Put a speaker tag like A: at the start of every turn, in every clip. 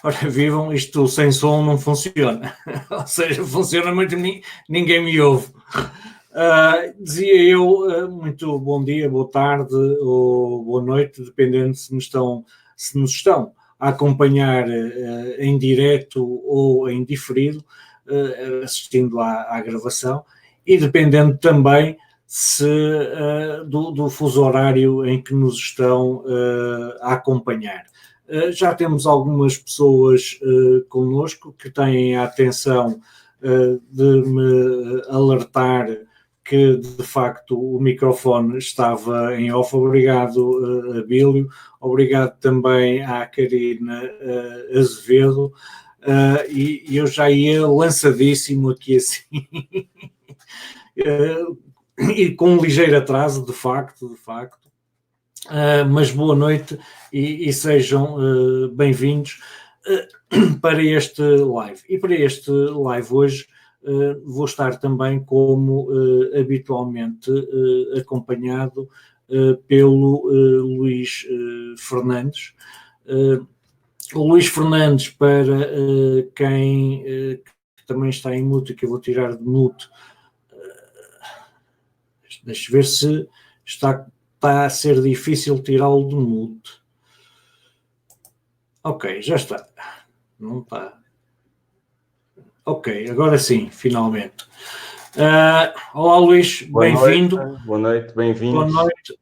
A: Ora, vivam, isto sem som não funciona. Ou seja, funciona, mas ninguém me ouve. Dizia eu, muito bom dia, boa tarde ou boa noite, dependendo se nos estão a acompanhar em direto ou em diferido, assistindo à gravação, e dependendo também do fuso horário em que nos estão a acompanhar. Já temos algumas pessoas connosco que têm a atenção de me alertar que, de facto, o microfone estava em off. Obrigado, Abílio. Obrigado também à Karina Azevedo. E eu já ia lançadíssimo aqui assim, e com um ligeiro atraso, de facto. Mas boa noite e sejam bem-vindos para este live. E para este live hoje vou estar também, como habitualmente, acompanhado pelo Luís Fernandes. O Luís Fernandes, para quem também está em mute, que eu vou tirar de mute, deixa ver se está a ser difícil tirá-lo de mute. Ok, já está. Não está. Ok, agora sim, finalmente. Olá, Luís, bem-vindo.
B: Boa noite, bem-vindo.
A: Boa noite.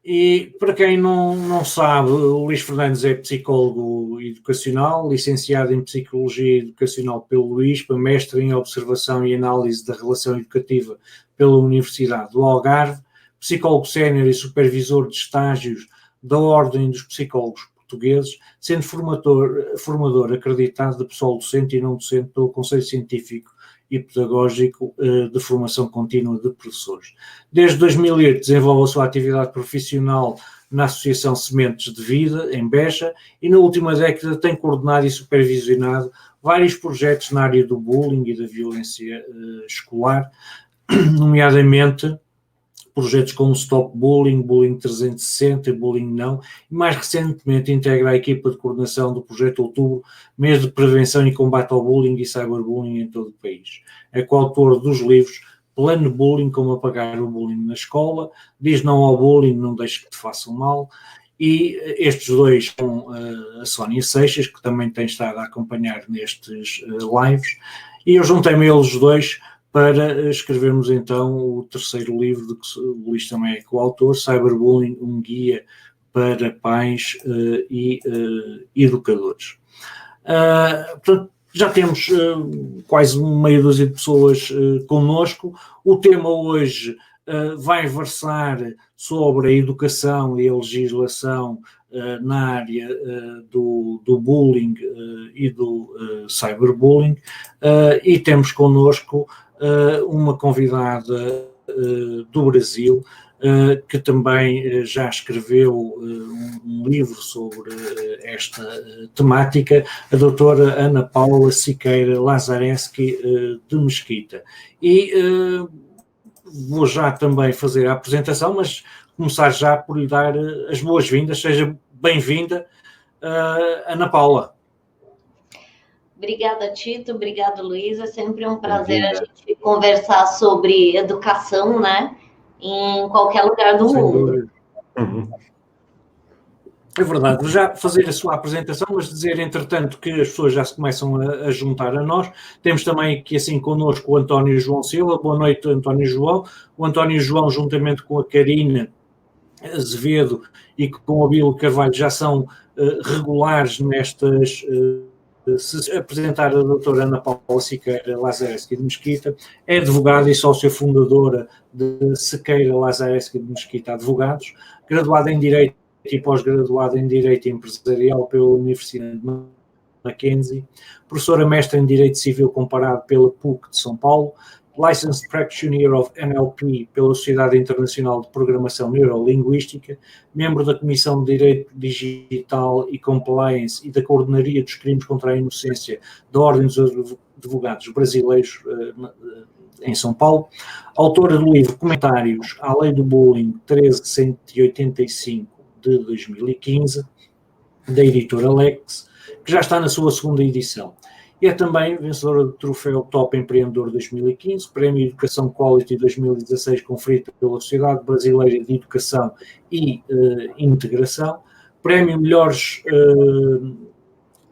A: E para quem não sabe, o Luís Fernandes é psicólogo educacional, licenciado em Psicologia Educacional pelo ISPA, mestre em Observação e Análise da Relação Educativa pela Universidade do Algarve, psicólogo sénior e supervisor de estágios da Ordem dos Psicólogos Portugueses, sendo formador acreditado de pessoal docente e não docente pelo Conselho Científico e Pedagógico de Formação Contínua de Professores. Desde 2008 desenvolve a sua atividade profissional na Associação Sementes de Vida, em Beja, e na última década tem coordenado e supervisionado vários projetos na área do bullying e da violência escolar, nomeadamente projetos como Stop Bullying, Bullying 360 e Bullying Não, e mais recentemente integra a equipa de coordenação do projeto Outubro, mês de prevenção e combate ao bullying e cyberbullying em todo o país. É coautor dos livros Plano Bullying, como apagar o bullying na escola, Diz Não ao Bullying, Não Deixe que te façam mal, e estes dois são a Sónia Seixas, que também tem estado a acompanhar nestes lives, e eu juntei-me a eles dois para escrevermos então o terceiro livro, de que o Luís também é coautor, Cyberbullying, um guia para pais e educadores. Portanto, já temos quase meia dúzia de pessoas connosco. O tema hoje vai versar sobre a educação e a legislação na área do bullying e do cyberbullying, e temos connosco uma convidada do Brasil, que também já escreveu um livro sobre esta temática, a doutora Ana Paula Siqueira Lazareski de Mesquita. E vou já também fazer a apresentação, mas começar já por lhe dar as boas-vindas. Seja bem-vinda, Ana Paula.
C: Obrigada, Tito. Obrigada, Luís. É sempre um prazer a gente conversar sobre educação, né? Em qualquer lugar do mundo.
A: É verdade. Vou já fazer a sua apresentação, mas dizer, entretanto, que as pessoas já se começam a juntar a nós. Temos também aqui, assim, connosco o António João Silva. Boa noite, António João. O António João, juntamente com a Karina Azevedo e com o Abílio Carvalho, já são regulares nestas... Se apresentar a doutora Ana Paula Siqueira Lazareski de Mesquita, é advogada e sócia fundadora de Siqueira Lazareski de Mesquita Advogados, graduada em Direito e pós-graduada em Direito Empresarial pela Universidade de Mackenzie, professora mestra em Direito Civil Comparado pela PUC de São Paulo, Licensed Practitioner of NLP pela Sociedade Internacional de Programação Neurolinguística, membro da Comissão de Direito Digital e Compliance e da Coordenaria dos Crimes contra a Inocência da Ordem dos Advogados Brasileiros em São Paulo, autora do livro Comentários à Lei do Bullying 1385 de 2015, da editora Lex, que já está na sua segunda edição. E é também vencedora do troféu Top Empreendedor 2015, Prémio Educação Quality 2016, conferido pela Sociedade Brasileira de Educação e Integração, Prémio Melhores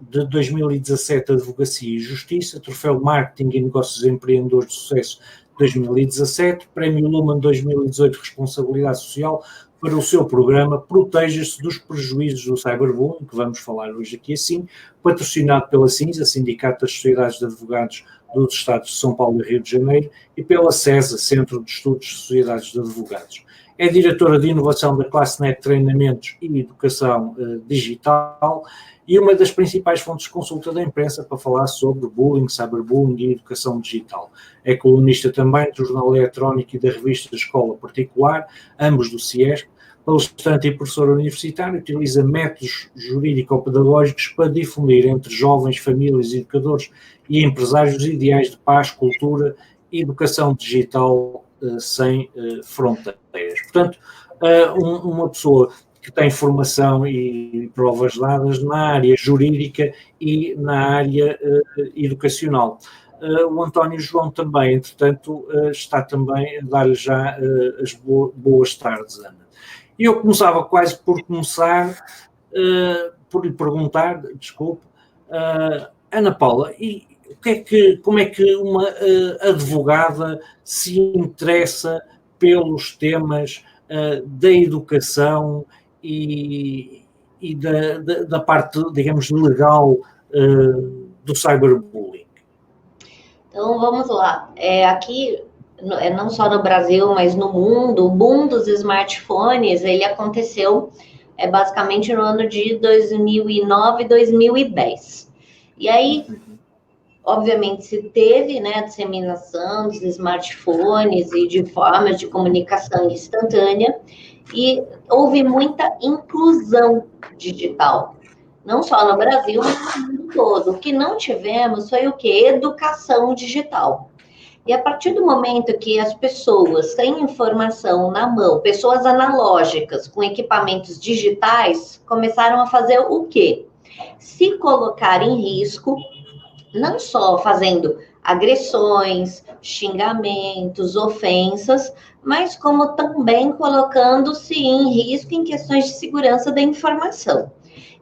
A: de 2017 Advocacia e Justiça, Troféu Marketing e Negócios Empreendedores de Sucesso 2017, Prémio Lumen 2018 Responsabilidade Social, para o seu programa Proteja-se dos Prejuízos do Cyberbullying, que vamos falar hoje aqui assim, patrocinado pela CINSA, Sindicato das Sociedades de Advogados dos Estados de São Paulo e Rio de Janeiro, e pela CESA, Centro de Estudos de Sociedades de Advogados. É diretora de inovação da ClasseNet Treinamentos e Educação Digital e uma das principais fontes de consulta da imprensa para falar sobre bullying, cyberbullying e educação digital. É colunista também do jornal eletrónico e da revista Escola Particular, ambos do CIESC, palestrante e professora universitária, utiliza métodos jurídico-pedagógicos para difundir entre jovens, famílias, educadores e empresários os ideais de paz, cultura e educação digital sem fronteiras. Portanto, uma pessoa que tem formação e provas dadas na área jurídica e na área educacional. O António João também, entretanto, está também a dar-lhe já as boas tardes, Ana. E eu começava quase por começar, por lhe perguntar, desculpe, Ana Paula, e como é que uma advogada se interessa pelos temas da educação e da parte, digamos, legal do cyberbullying?
C: Então, vamos lá. Aqui, não só no Brasil, mas no mundo, o boom dos smartphones, ele aconteceu basicamente no ano de 2009 e 2010. E aí, obviamente, se teve, né, a disseminação dos smartphones e de formas de comunicação instantânea, e houve muita inclusão digital, não só no Brasil, mas no mundo todo. O que não tivemos foi o quê? Educação digital. E a partir do momento que as pessoas têm informação na mão, pessoas analógicas com equipamentos digitais, começaram a fazer o quê? Se colocar em risco, não só fazendo agressões, xingamentos, ofensas, mas como também colocando-se em risco em questões de segurança da informação.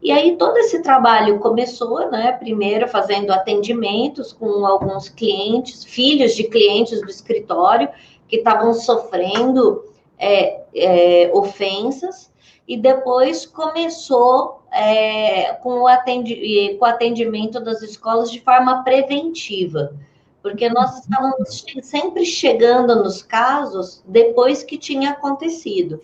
C: E aí todo esse trabalho começou, né, primeiro fazendo atendimentos com alguns clientes, filhos de clientes do escritório, que estavam sofrendo ofensas, e depois começou com o atendimento das escolas de forma preventiva, porque nós estávamos sempre chegando nos casos depois que tinha acontecido.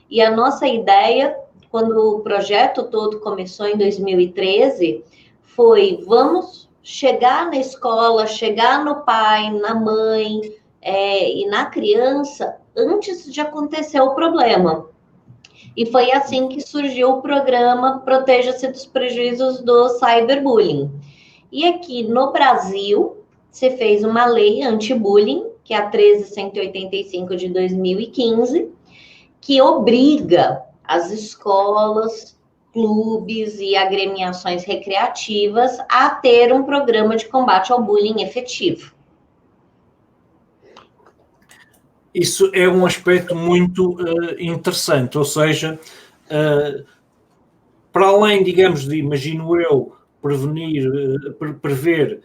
C: E a nossa ideia, quando o projeto todo começou em 2013, foi: vamos chegar na escola, chegar no pai, na mãe e na criança antes de acontecer o problema. E foi assim que surgiu o programa Proteja-se dos Prejuízos do Cyberbullying. E aqui no Brasil, se fez uma lei anti-bullying, que é a 13.185 de 2015, que obriga as escolas, clubes e agremiações recreativas a ter um programa de combate ao bullying efetivo.
A: Isso é um aspecto muito interessante, ou seja, para além, digamos, de, imagino eu, prever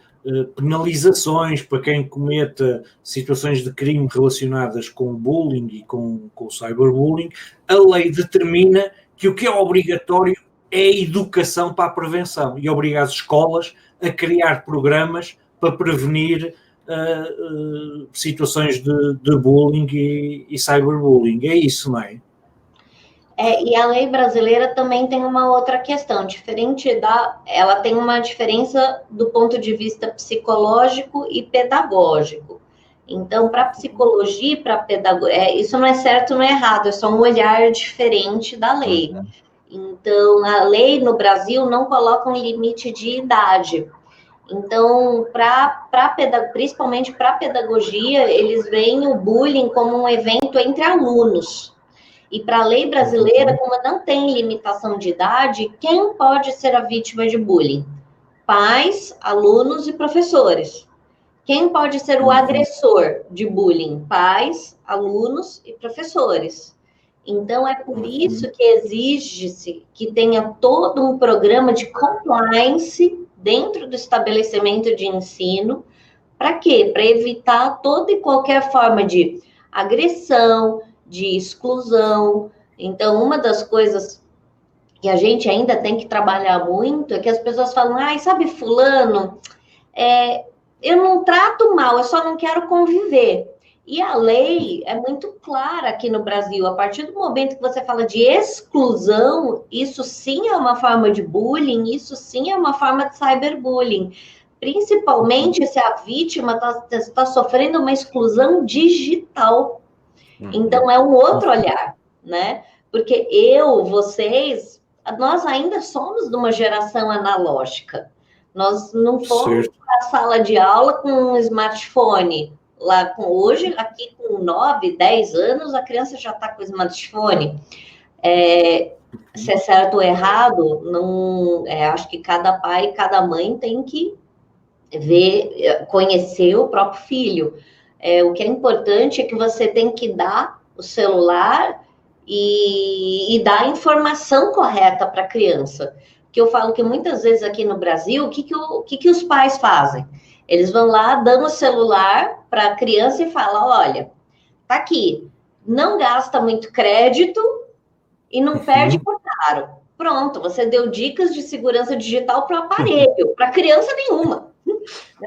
A: penalizações para quem cometa situações de crime relacionadas com o bullying e com o cyberbullying, a lei determina que o que é obrigatório é a educação para a prevenção e obriga as escolas a criar programas para prevenir situações de bullying e cyberbullying. É isso, não é?
C: E a lei brasileira também tem uma outra questão, ela tem uma diferença do ponto de vista psicológico e pedagógico. Então, para psicologia e para pedagogia, isso não é certo, não é errado, é só um olhar diferente da lei. Então, a lei no Brasil não coloca um limite de idade. Então, principalmente para a pedagogia, eles veem o bullying como um evento entre alunos. E para a lei brasileira, como não tem limitação de idade, quem pode ser a vítima de bullying? Pais, alunos e professores. Quem pode ser o agressor de bullying? Pais, alunos e professores. Então, é por isso que exige-se que tenha todo um programa de compliance dentro do estabelecimento de ensino. Para quê? Para evitar toda e qualquer forma de agressão, de exclusão. Então, uma das coisas que a gente ainda tem que trabalhar muito é que as pessoas falam, ai, sabe fulano, eu não trato mal, eu só não quero conviver. E a lei é muito clara aqui no Brasil. A partir do momento que você fala de exclusão, isso sim é uma forma de bullying, isso sim é uma forma de cyberbullying. Principalmente se a vítima está sofrendo uma exclusão digital. Então, é um outro olhar, né? Porque vocês, nós ainda somos de uma geração analógica. Nós não fomos para a sala de aula com um smartphone. Hoje, aqui com 9, 10 anos, a criança já está com smartphone. Se é certo ou errado, não, acho que cada pai e cada mãe tem que conhecer o próprio filho. O que é importante é que você tem que dar o celular e dar a informação correta para a criança. Que eu falo que muitas vezes aqui no Brasil, o que os pais fazem? Eles vão lá, dão o celular para a criança e falam, olha, tá aqui, não gasta muito crédito e não perde por caro. Pronto, você deu dicas de segurança digital para o aparelho, para criança nenhuma.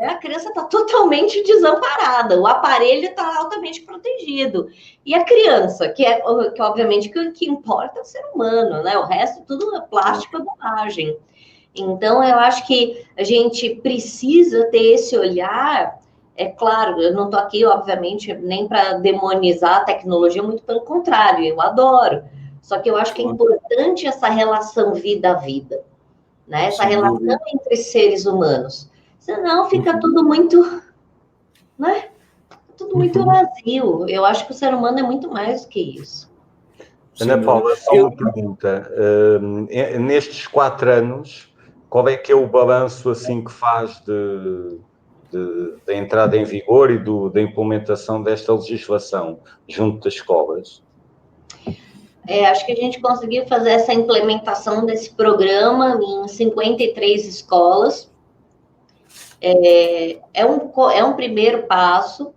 C: A criança está totalmente desamparada, o aparelho está altamente protegido. E a criança, que obviamente o que importa é o ser humano, né? O resto tudo é plástico, é bobagem. Então, eu acho que a gente precisa ter esse olhar. É claro, eu não estou aqui, obviamente, nem para demonizar a tecnologia, muito pelo contrário, eu adoro. Só que eu acho que é importante essa relação vida-vida, né? Essa relação entre seres humanos. Senão fica tudo muito, né? Tudo muito vazio. Eu acho que o ser humano é muito mais do que isso.
B: Ana Paula, só uma pergunta. Nestes 4 anos, qual é que é o balanço assim que faz da entrada em vigor e da implementação desta legislação junto das escolas?
C: Acho que a gente conseguiu fazer essa implementação desse programa em 53 escolas. É um primeiro passo.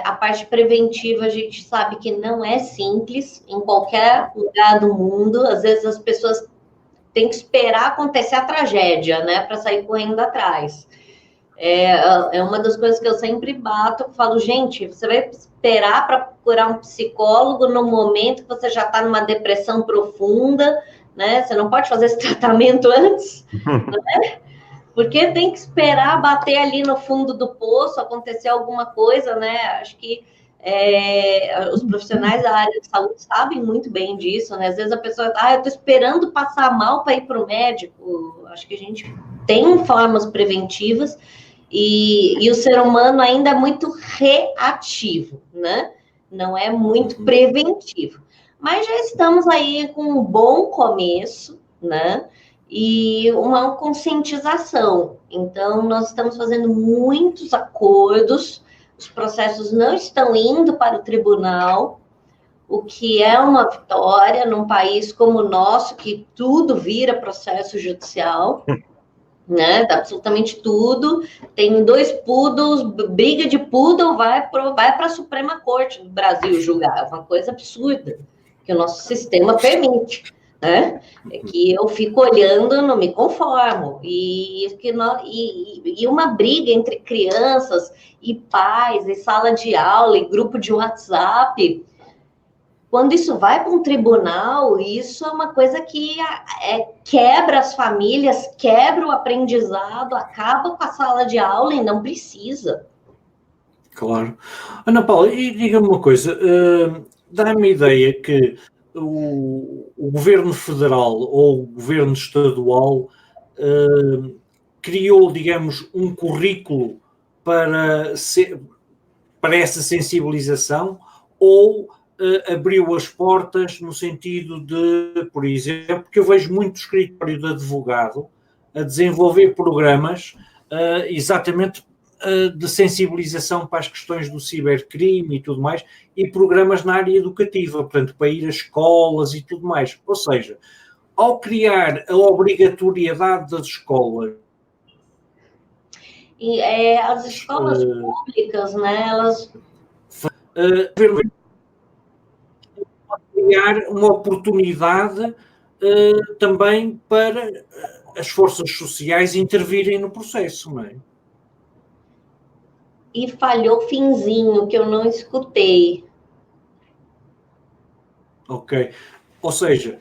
C: A parte preventiva, a gente sabe que não é simples em qualquer lugar do mundo. Às vezes as pessoas têm que esperar acontecer a tragédia, né, para sair correndo atrás. É uma das coisas que eu sempre bato. Eu falo, gente, você vai esperar para procurar um psicólogo no momento que você já está numa depressão profunda, né? Você não pode fazer esse tratamento antes, né? Porque tem que esperar bater ali no fundo do poço, acontecer alguma coisa, né? Acho que os profissionais da área de saúde sabem muito bem disso, né? Às vezes a pessoa eu tô esperando passar mal para ir para o médico. Acho que a gente tem formas preventivas e o ser humano ainda é muito reativo, né? Não é muito preventivo. Mas já estamos aí com um bom começo, né? E uma conscientização. Então, nós estamos fazendo muitos acordos, os processos não estão indo para o tribunal, o que é uma vitória num país como o nosso, que tudo vira processo judicial, né? Absolutamente tudo. Tem 2 poodles, briga de poodle vai para a Suprema Corte do Brasil julgar. É uma coisa absurda que o nosso sistema permite. Né? É que eu fico olhando, não me conformo. E uma briga entre crianças e pais, e sala de aula, e grupo de WhatsApp. Quando isso vai para um tribunal, isso é uma coisa que quebra as famílias, quebra o aprendizado, acaba com a sala de aula e não precisa.
A: Claro. Ana Paula, e diga-me uma coisa, dá-me a ideia que o governo federal ou o governo estadual criou, digamos, um currículo para essa sensibilização, ou abriu as portas no sentido de, por exemplo, que eu vejo muito escritório de advogado a desenvolver programas exatamente de sensibilização para as questões do cibercrime e tudo mais, e programas na área educativa, portanto, para ir a escolas e tudo mais. Ou seja, ao criar a obrigatoriedade das escolas.
C: E as escolas públicas, né, elas
A: criar uma oportunidade também para as forças sociais intervirem no processo, não é?
C: E falhou finzinho, que eu não escutei.
A: Ok. Ou seja,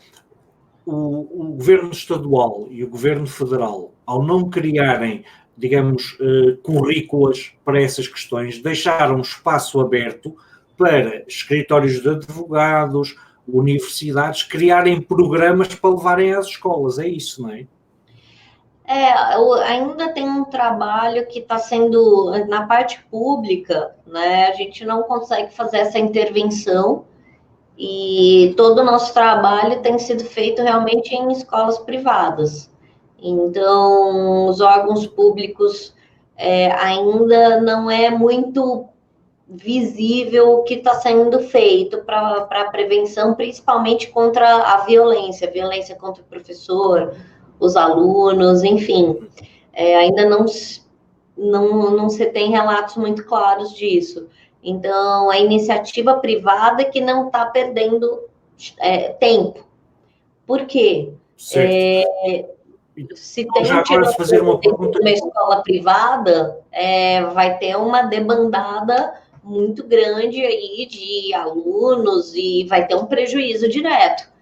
A: o governo estadual e o governo federal, ao não criarem, digamos, currículas para essas questões, deixaram espaço aberto para escritórios de advogados, universidades, criarem programas para levarem às escolas. É isso, não é?
C: Ainda tem um trabalho que está sendo, na parte pública, né? A gente não consegue fazer essa intervenção e todo o nosso trabalho tem sido feito realmente em escolas privadas. Então, os órgãos públicos ainda não é muito visível o que está sendo feito para a prevenção, principalmente contra a violência contra o professor, os alunos, enfim. Ainda não se tem relatos muito claros disso. Então, a iniciativa privada que não está perdendo tempo. Por quê? Se tem uma escola privada, vai ter uma debandada muito grande aí de alunos e vai ter um prejuízo direto.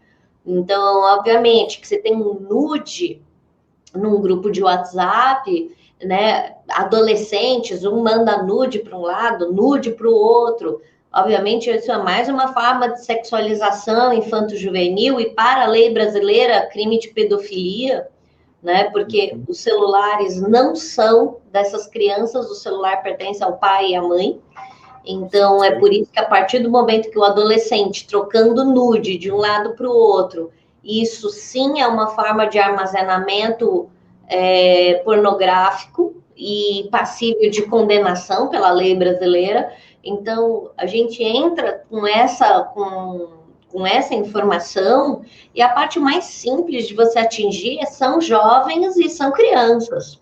C: Então, obviamente, que você tem um nude num grupo de WhatsApp, né? Adolescentes, um manda nude para um lado, nude para o outro. Obviamente, isso é mais uma forma de sexualização infanto-juvenil e, para a lei brasileira, crime de pedofilia, né? Porque os celulares não são dessas crianças, o celular pertence ao pai e à mãe. Então, é por isso que a partir do momento que o adolescente trocando nude de um lado para o outro, isso sim é uma forma de armazenamento pornográfico e passível de condenação pela lei brasileira. Então, a gente entra com essa informação e a parte mais simples de você atingir são jovens e são crianças.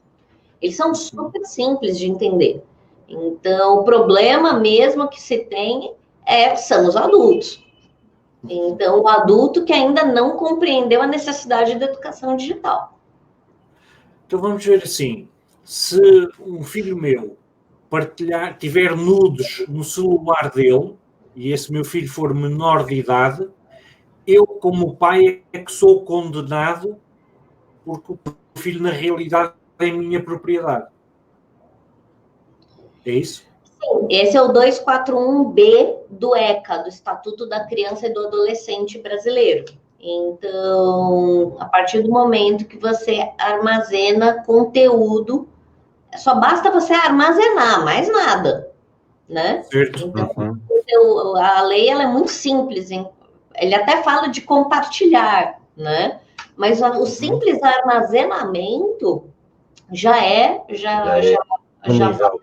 C: Eles são super simples de entender. Então, o problema mesmo que se tem são os adultos. Então, o adulto que ainda não compreendeu a necessidade da educação digital.
A: Então, vamos ver assim, se um filho meu tiver nudes no celular dele, e esse meu filho for menor de idade, eu, como pai, é que sou condenado porque o filho, na realidade, é minha propriedade. É isso?
C: Sim, esse é o 241B do ECA, do Estatuto da Criança e do Adolescente Brasileiro. Então, a partir do momento que você armazena conteúdo, só basta você armazenar, mais nada, né?
A: Certo.
C: Então, a lei ela é muito simples, hein? Ele até fala de compartilhar, né? Mas o simples armazenamento já é considerado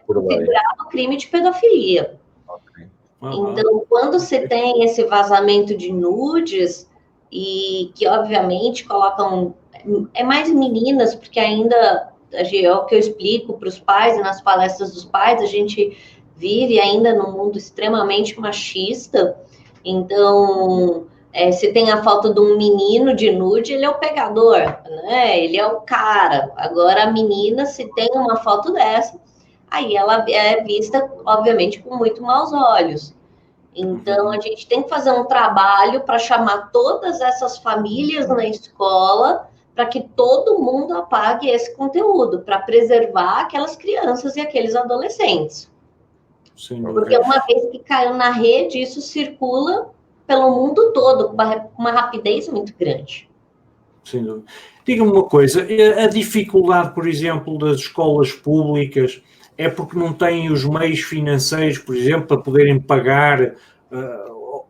C: crime de pedofilia.
A: Okay.
C: Então, quando você tem esse vazamento de nudes, e que obviamente colocam mais meninas, porque ainda é o que eu explico para os pais e nas palestras dos pais, a gente vive ainda num mundo extremamente machista. Então, se tem a foto de um menino de nude, ele é o pegador, né? Ele é o cara. Agora, a menina, se tem uma foto dessa, aí ela é vista, obviamente, com muito maus olhos. Então, a gente tem que fazer um trabalho para chamar todas essas famílias na escola, para que todo mundo apague esse conteúdo, para preservar aquelas crianças e aqueles adolescentes. Sim, porque uma vez que caiu na rede, isso circula pelo mundo todo, com uma rapidez muito grande.
A: Sim. Diga-me uma coisa, a dificuldade, por exemplo, das escolas públicas é porque não têm os meios financeiros, por exemplo, para poderem pagar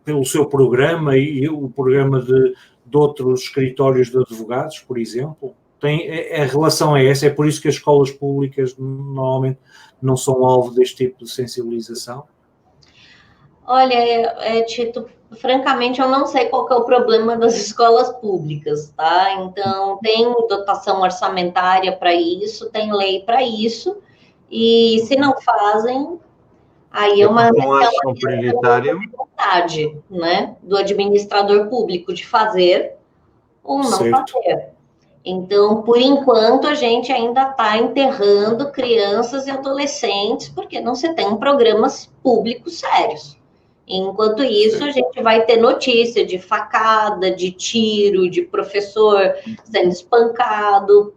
A: pelo seu programa e o programa de outros escritórios de advogados, por exemplo? A relação é essa? É por isso que as escolas públicas normalmente não são alvo deste tipo de sensibilização?
C: Olha, Tito, francamente, eu não sei qual que é o problema das escolas públicas, tá? Então, tem dotação orçamentária para isso, tem lei para isso, e se não fazem, aí é uma
B: não acham prioritário?
C: vontade, né, do administrador público de fazer ou não
A: Certo.
C: fazer. Então, por enquanto, a gente ainda está enterrando crianças e adolescentes, porque não se tem programas públicos sérios. Enquanto isso, a gente vai ter notícia de facada, de tiro, de professor sendo espancado.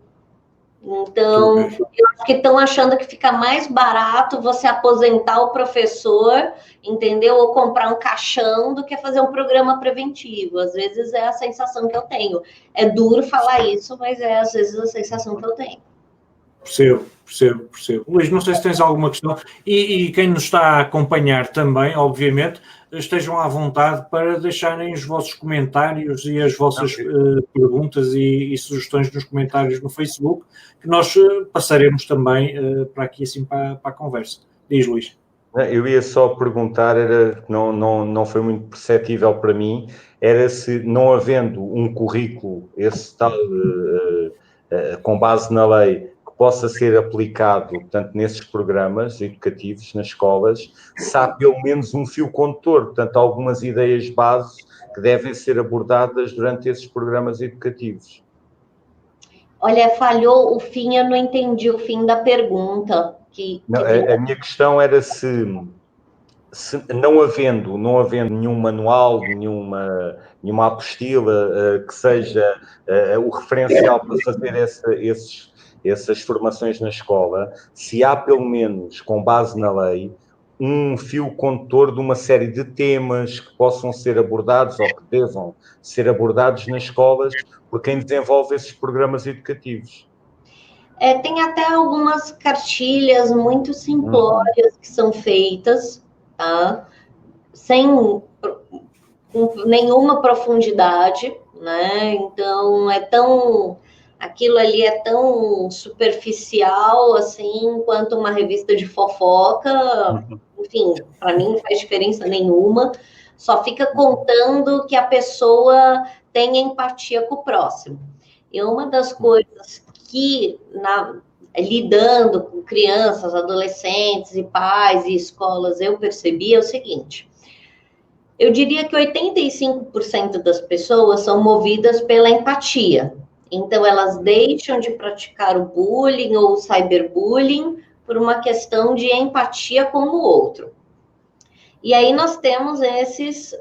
C: Então, eu acho que estão achando que fica mais barato você aposentar o professor, entendeu? Ou comprar um caixão do que fazer um programa preventivo. Às vezes é a sensação que eu tenho. É duro falar isso, mas é às vezes a sensação que eu tenho.
A: Percebo. Luís, não sei se tens alguma questão. E quem nos está a acompanhar também, obviamente, estejam à vontade para deixarem os vossos comentários e as vossas perguntas e sugestões nos comentários no Facebook, que nós passaremos também para aqui, assim, para a conversa. Diz, Luís.
B: Eu ia só perguntar, não foi muito perceptível para mim, era se, não havendo um currículo, esse tal, com base na lei, que possa ser aplicado, portanto, nesses programas educativos, nas escolas, se há pelo menos um fio condutor, portanto, algumas ideias base que devem ser abordadas durante esses programas educativos.
C: Olha, falhou o fim, eu não entendi o fim da pergunta.
B: A minha questão era se não havendo nenhum manual, nenhuma apostila que seja o referencial para fazer essas formações na escola, se há pelo menos, com base na lei, um fio condutor de uma série de temas que possam ser abordados ou que devam ser abordados nas escolas por quem desenvolve esses programas educativos.
C: Tem até algumas cartilhas muito simplórias que são feitas, tá? Sem nenhuma profundidade, né? Então, aquilo ali é tão superficial, assim, quanto uma revista de fofoca. Enfim, para mim não faz diferença nenhuma. Só fica contando que a pessoa tem empatia com o próximo. E uma das coisas que, lidando com crianças, adolescentes e pais e escolas, eu percebi é o seguinte: eu diria que 85% das pessoas são movidas pela empatia. Então, elas deixam de praticar o bullying ou o cyberbullying por uma questão de empatia com o outro. E aí nós temos esses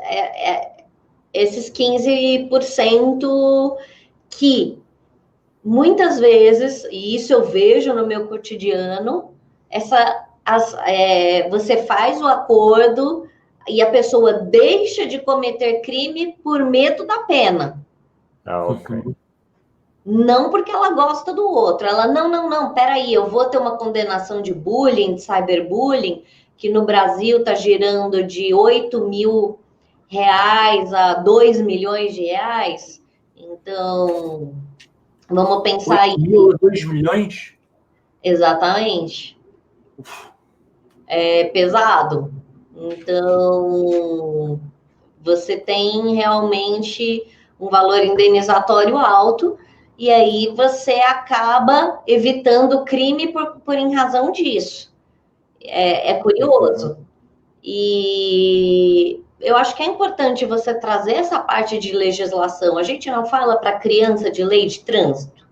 C: 15% que muitas vezes, e isso eu vejo no meu cotidiano, você faz o acordo e a pessoa deixa de cometer crime por medo da pena.
B: Ok.
C: Não porque ela gosta do outro. Ela, não, peraí, eu vou ter uma condenação de bullying, de cyberbullying, que no Brasil está girando de 8 mil reais a 2 milhões de reais. Então, vamos pensar aí.
A: 8 mil a 2 milhões?
C: Exatamente. É pesado. Então, você tem realmente um valor indenizatório alto, e aí você acaba evitando o crime em razão disso. É curioso. E eu acho que é importante você trazer essa parte de legislação. A gente não fala para criança de lei de trânsito.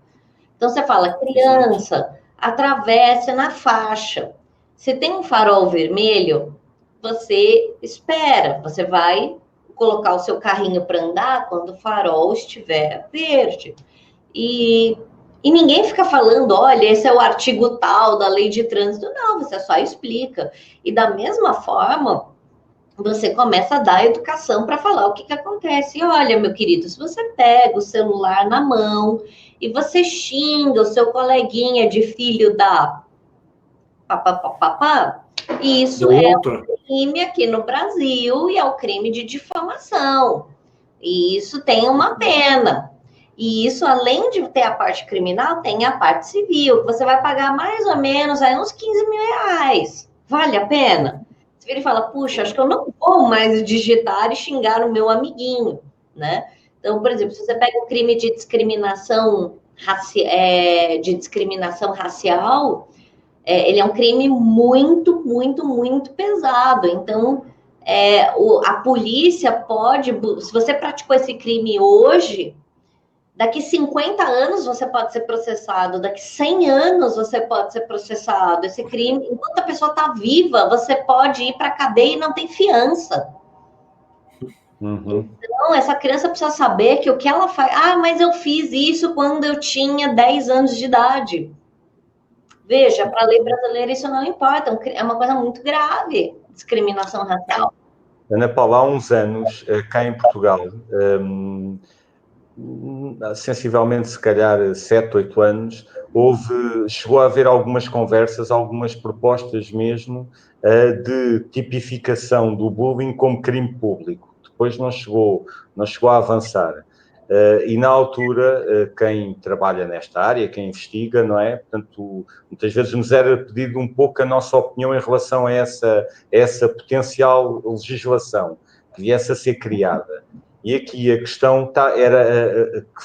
C: Então, você fala, criança, atravesse na faixa. Se tem um farol vermelho, você espera, você vai colocar o seu carrinho para andar quando o farol estiver verde. E ninguém fica falando, olha, esse é o artigo tal da lei de trânsito. Não, você só explica. E da mesma forma, você começa a dar educação para falar o que acontece. Olha, meu querido, se você pega o celular na mão e você xinga o seu coleguinha de filho da papapá, E isso é um crime aqui no Brasil e é o crime de difamação. E isso tem uma pena. E isso, além de ter a parte criminal, tem a parte civil, que você vai pagar mais ou menos aí uns 15 mil reais. Vale a pena? Você vira e fala, puxa, acho que eu não vou mais digitar e xingar o meu amiguinho, né? Então, por exemplo, se você pega o crime de discriminação, racial, ele é um crime muito, muito, muito pesado. Então, a polícia pode... Se você praticou esse crime hoje, daqui 50 anos você pode ser processado, daqui 100 anos você pode ser processado. Esse crime, enquanto a pessoa está viva, você pode ir para a cadeia e não tem fiança.
B: Uhum.
C: Então, essa criança precisa saber que o que ela faz... Ah, mas eu fiz isso quando eu tinha 10 anos de idade. Veja, para a lei brasileira isso não importa, é uma coisa muito grave, discriminação racial.
B: Ana Paula, há uns anos, cá em Portugal, sensivelmente, se calhar, 7, 8 anos, chegou a haver algumas conversas, algumas propostas mesmo, de tipificação do bullying como crime público. Depois não chegou a avançar. E na altura, quem trabalha nesta área, quem investiga, não é? Portanto, muitas vezes nos era pedido um pouco a nossa opinião em relação a essa potencial legislação que viesse a ser criada. E aqui a questão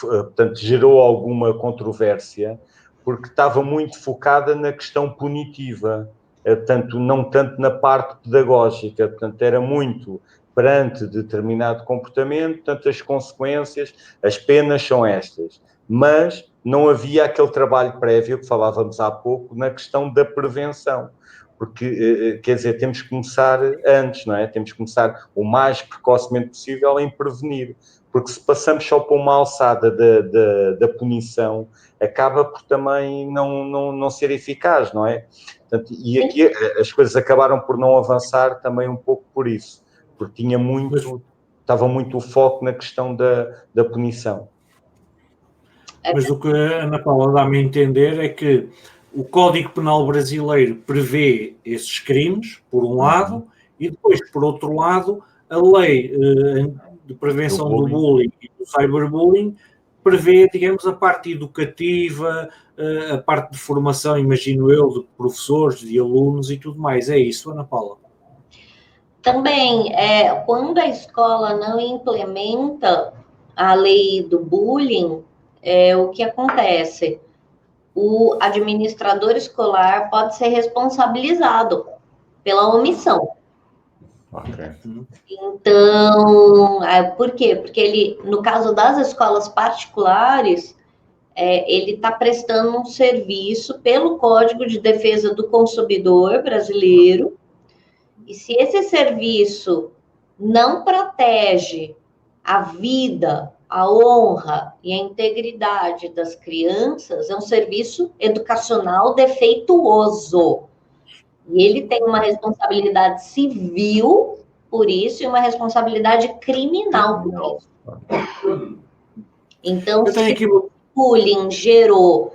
B: portanto, gerou alguma controvérsia, porque estava muito focada na questão punitiva, portanto, não tanto na parte pedagógica, portanto, era muito perante determinado comportamento, portanto, as consequências, as penas são estas. Mas não havia aquele trabalho prévio que falávamos há pouco na questão da prevenção. Porque, quer dizer, temos que começar antes, não é? Temos que começar o mais precocemente possível em prevenir. Porque se passamos só para uma alçada da punição, acaba por também não ser eficaz, não é? Portanto, e aqui as coisas acabaram por não avançar também um pouco por isso. Porque estava muito o foco na questão da punição.
A: Mas o que a Ana Paula dá-me a entender é que o Código Penal brasileiro prevê esses crimes, por um lado, e depois, por outro lado, a lei de prevenção do bullying e do cyberbullying prevê, digamos, a parte educativa, a parte de formação, imagino eu, de professores, de alunos e tudo mais. É isso, Ana Paula?
C: Também, quando a escola não implementa a lei do bullying, o que acontece? O administrador escolar pode ser responsabilizado pela omissão.
B: Okay.
C: Então, por quê? Porque ele, no caso das escolas particulares, ele está prestando um serviço pelo Código de Defesa do Consumidor brasileiro, e se esse serviço não protege a vida, a honra e a integridade das crianças, é um serviço educacional defeituoso. E ele tem uma responsabilidade civil por isso e uma responsabilidade criminal por isso. Então, se o bullying gerou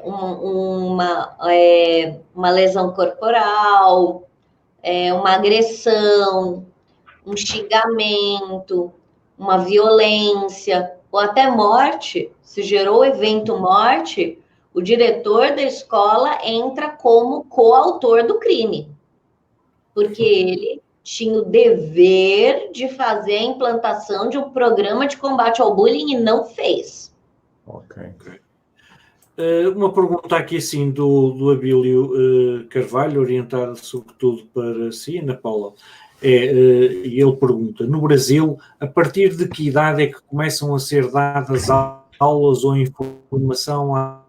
C: uma lesão corporal, uma agressão, um xingamento, uma violência, ou até morte, se gerou evento morte, o diretor da escola entra como coautor do crime, porque ele tinha o dever de fazer a implantação de um programa de combate ao bullying e não fez.
B: Ok.
A: Uma pergunta aqui, assim, do Abílio Carvalho, orientada sobretudo para si, Ana Paula. E ele pergunta, no Brasil, a partir de que idade é que começam a ser dadas aulas ou informação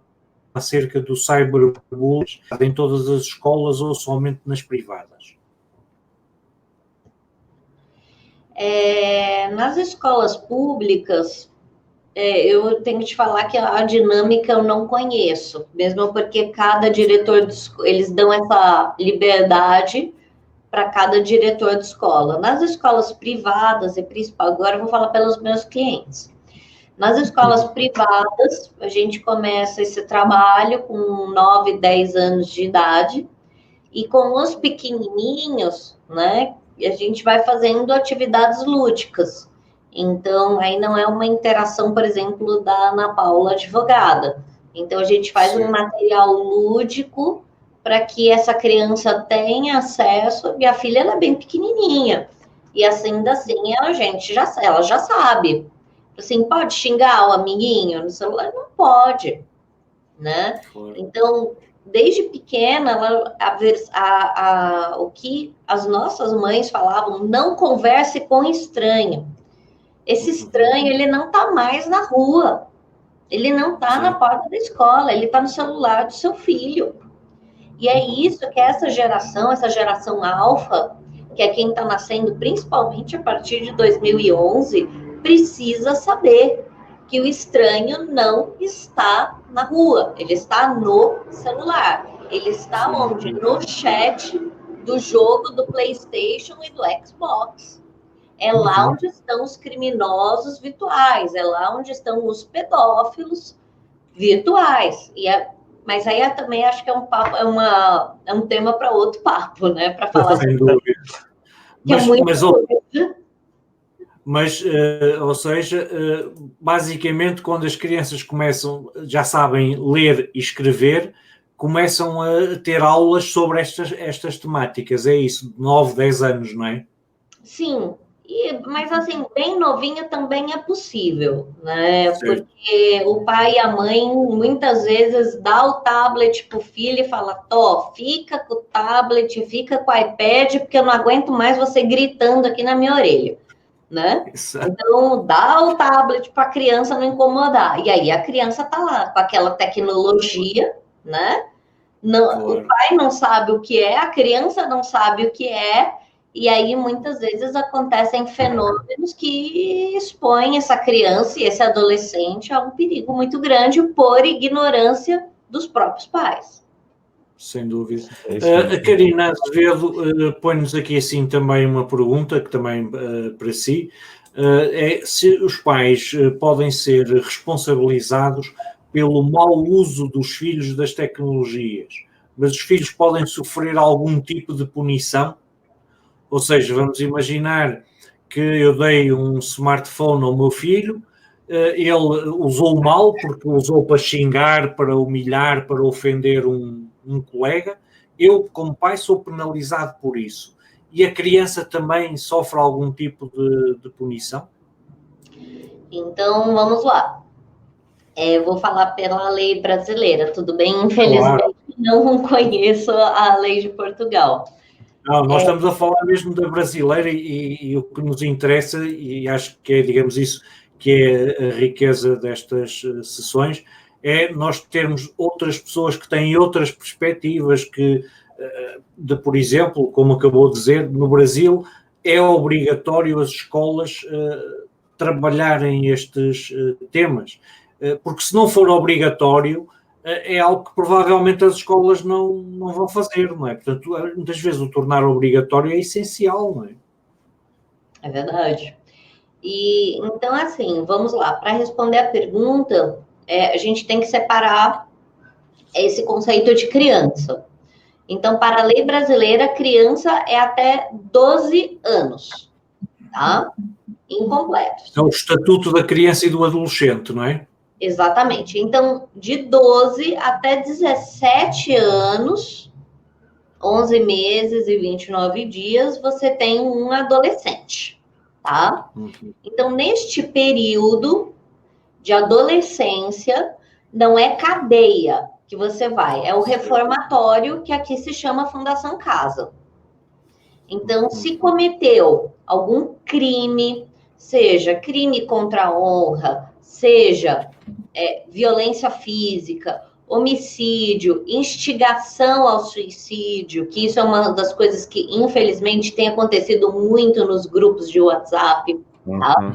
A: acerca do cyberbullying em todas as escolas ou somente nas privadas?
C: Nas escolas públicas, eu tenho que te falar que a dinâmica eu não conheço, mesmo porque cada diretor, eles dão essa liberdade para cada diretor de escola. Nas escolas privadas, e principal, agora eu vou falar pelos meus clientes. Nas escolas privadas, a gente começa esse trabalho com 9, 10 anos de idade, E com os pequenininhos, né, a gente vai fazendo atividades lúdicas. Então, aí não é uma interação, por exemplo, da Ana Paula advogada. Então, a gente faz um material lúdico para que essa criança tenha acesso. Minha filha, ela é bem pequenininha. E assim, ela já sabe. Assim, pode xingar o amiguinho no celular? Não pode, né? Então, desde pequena, o que as nossas mães falavam, não converse com estranho. Esse estranho, ele não está mais na rua. Ele não está na porta da escola, ele está no celular do seu filho. E é isso que essa geração alfa, que é quem está nascendo principalmente a partir de 2011, precisa saber que o estranho não está na rua, ele está no celular. Ele está onde? No chat do jogo do PlayStation e do Xbox. É lá onde estão os criminosos virtuais, é lá onde estão os pedófilos virtuais. Mas aí eu também acho que é um papo, é um tema para outro papo, né? Para falar.
A: Sem dúvida.
C: Mas,
A: ou seja, basicamente, quando as crianças já sabem ler e escrever, começam a ter aulas sobre estas temáticas. É isso, 9, 10 anos, não é?
C: Sim. Mas, assim, bem novinho também é possível, né? Certo. Porque o pai e a mãe, muitas vezes, dá o tablet pro filho e fala, fica com o tablet, fica com o iPad, porque eu não aguento mais você gritando aqui na minha orelha, né? Exato. Então, dá o tablet para a criança não incomodar. E aí a criança tá lá, com aquela tecnologia, né? Não, o pai não sabe o que é, a criança não sabe o que é, e aí, muitas vezes, acontecem fenômenos que expõem essa criança e esse adolescente a um perigo muito grande por ignorância dos próprios pais.
A: Sem dúvida. A Karina Azevedo põe-nos aqui assim também uma pergunta, que também para si, é se os pais podem ser responsabilizados pelo mau uso dos filhos das tecnologias, mas os filhos podem sofrer algum tipo de punição? Ou seja, vamos imaginar que eu dei um smartphone ao meu filho, ele usou mal, porque usou para xingar, para humilhar, para ofender um colega. Eu, como pai, sou penalizado por isso. E a criança também sofre algum tipo de punição?
C: Então, vamos lá. Eu vou falar pela lei brasileira, tudo bem? Infelizmente, não conheço a lei de Portugal.
A: Não, nós estamos a falar mesmo da brasileira e o que nos interessa, e acho que é, digamos isso, que é a riqueza destas sessões, é nós termos outras pessoas que têm outras perspectivas, por exemplo, como acabou de dizer, no Brasil é obrigatório as escolas trabalharem estes temas, porque se não for obrigatório, é algo que provavelmente as escolas não vão fazer, não é? Portanto, muitas vezes o tornar obrigatório é essencial, não é?
C: É verdade. E, então, assim, vamos lá. Para responder a pergunta, a gente tem que separar esse conceito de criança. Então, para a lei brasileira, criança é até 12 anos, tá? Incompletos.
A: É o Estatuto da Criança e do Adolescente, não é?
C: Exatamente. Então, de 12 até 17 anos, 11 meses e 29 dias, você tem um adolescente, tá? Então, neste período de adolescência, não é cadeia que você vai, é o reformatório, que aqui se chama Fundação Casa. Então, se cometeu algum crime, seja crime contra a honra, seja violência física, homicídio, instigação ao suicídio, que isso é uma das coisas que, infelizmente, tem acontecido muito nos grupos de WhatsApp, tá?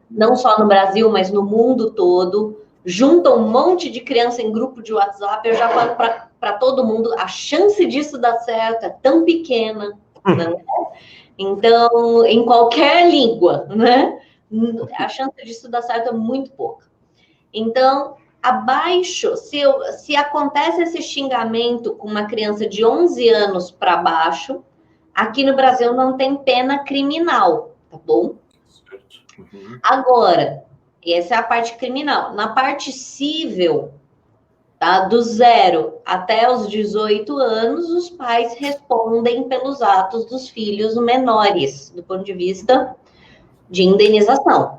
C: Não só no Brasil, mas no mundo todo. Juntam um monte de criança em grupo de WhatsApp. Eu já falo para todo mundo, a chance disso dar certo é tão pequena, né? Então, em qualquer língua, né? A chance disso dar certo é muito pouca. Então, Abaixo, se acontece esse xingamento com uma criança de 11 anos para baixo, aqui no Brasil não tem pena criminal, tá bom?
A: Certo. Uhum.
C: Agora, essa é a parte criminal. Na parte civil, tá? Do 0 até os 18 anos, os pais respondem pelos atos dos filhos menores, do ponto de vista de indenização.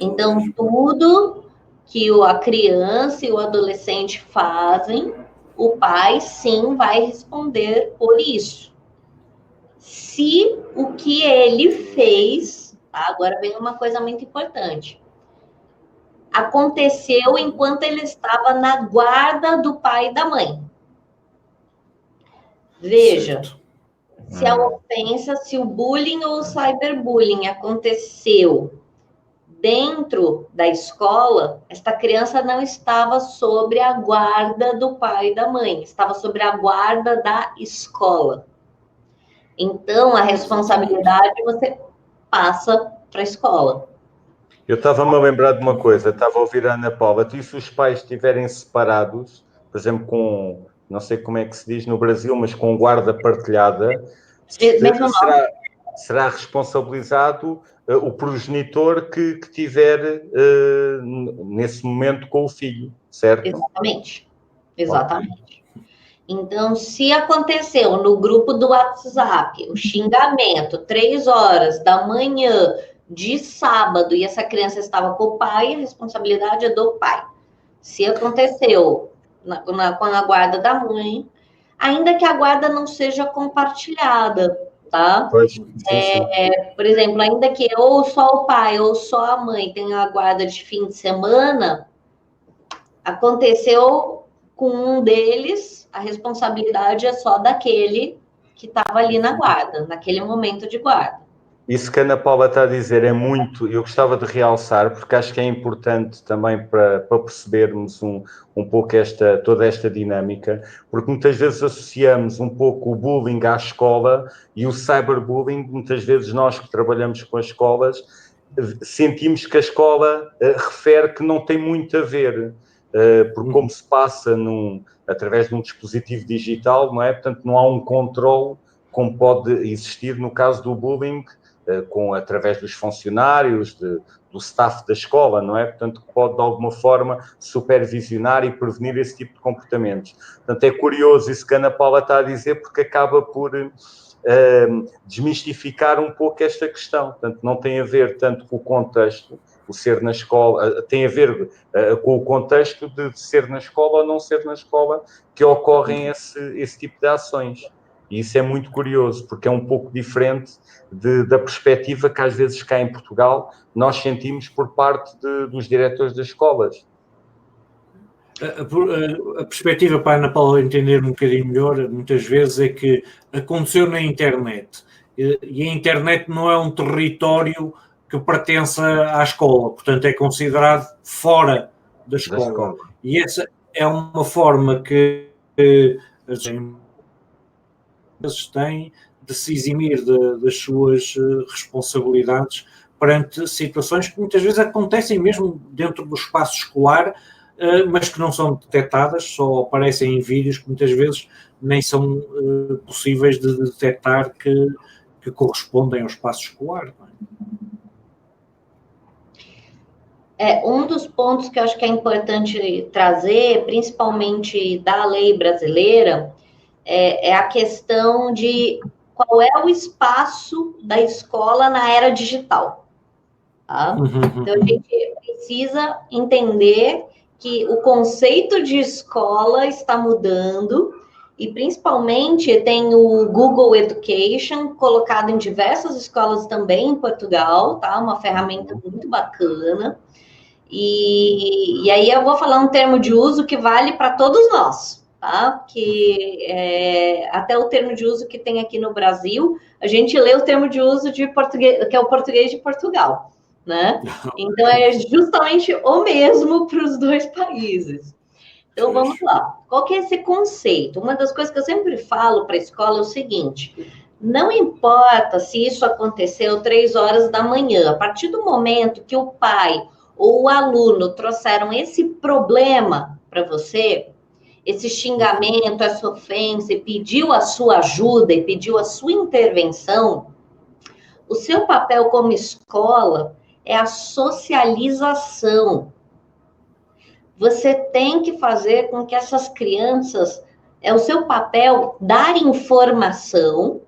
C: Então, tudo que a criança e o adolescente fazem, o pai sim vai responder por isso. Se o que ele fez, tá? Agora vem uma coisa muito importante, aconteceu enquanto ele estava na guarda do pai e da mãe. Veja,
A: Certo.
C: se a ofensa, se o bullying ou o cyberbullying aconteceu dentro da escola, esta criança não estava sob a guarda do pai e da mãe, estava sob a guarda da escola. Então, a responsabilidade você passa para a escola.
B: Eu estava-me a lembrar de uma coisa, estava a ouvir a Ana Paula, e se os pais estiverem separados, por exemplo, com, não sei como é que se diz no Brasil, mas com guarda partilhada, será responsabilizado o progenitor que tiver nesse momento com o filho, certo?
C: Exatamente. Exatamente. Então, se aconteceu no grupo do WhatsApp o xingamento, 3 horas da manhã de sábado, e essa criança estava com o pai, a responsabilidade é do pai. Se aconteceu com a guarda da mãe, ainda que a guarda não seja compartilhada, tá?
B: Pois, sim.
C: Por exemplo, ainda que ou só o pai ou só a mãe tenham a guarda de fim de semana, aconteceu com um deles, a responsabilidade é só daquele que estava ali na guarda, naquele momento de guarda.
B: Isso que a Ana Paula está a dizer é muito, eu gostava de realçar, porque acho que é importante também para percebermos um pouco toda esta dinâmica, porque muitas vezes associamos um pouco o bullying à escola e o cyberbullying, muitas vezes nós que trabalhamos com as escolas, sentimos que a escola refere que não tem muito a ver, porque como se passa através de um dispositivo digital, não é? Portanto, não há um controle como pode existir no caso do bullying, através dos funcionários, do staff da escola, não é? Portanto, que pode, de alguma forma, supervisionar e prevenir esse tipo de comportamentos. Portanto, é curioso isso que a Ana Paula está a dizer, porque acaba por desmistificar um pouco esta questão. Portanto, não tem a ver tanto com o contexto, o ser na escola, tem a ver com o contexto de ser na escola ou não ser na escola, que ocorrem esse tipo de ações. E isso é muito curioso, porque é um pouco diferente da perspectiva que às vezes cá em Portugal nós sentimos por parte dos diretores das escolas.
A: A perspectiva para a Ana Paula entender um bocadinho melhor, muitas vezes, é que aconteceu na internet. E a internet não é um território que pertence à escola, portanto é considerado fora da escola. E essa é uma forma que as empresas têm de se eximir das suas responsabilidades perante situações que muitas vezes acontecem mesmo dentro do espaço escolar, mas que não são detectadas, só aparecem em vídeos que muitas vezes nem são possíveis de detectar que correspondem ao espaço escolar.
C: Um dos pontos que eu acho que é importante trazer, principalmente da lei brasileira, é a questão de qual é o espaço da escola na era digital. Tá? Então, a gente precisa entender que o conceito de escola está mudando e, principalmente, tem o Google Education colocado em diversas escolas também em Portugal, tá? Uma ferramenta muito bacana. E aí eu vou falar um termo de uso que vale para todos nós, tá? Que até o termo de uso que tem aqui no Brasil, a gente lê o termo de uso de português, que é o português de Portugal, né? Então é justamente o mesmo para os dois países. Então vamos lá. Qual que é esse conceito? Uma das coisas que eu sempre falo para a escola é o seguinte: não importa se isso aconteceu 3 horas da manhã, a partir do momento que o pai ou o aluno trouxeram esse problema para você, esse xingamento, essa ofensa, e pediu a sua ajuda e pediu a sua intervenção, o seu papel como escola é a socialização. Você tem que fazer com que essas crianças, é o seu papel dar informação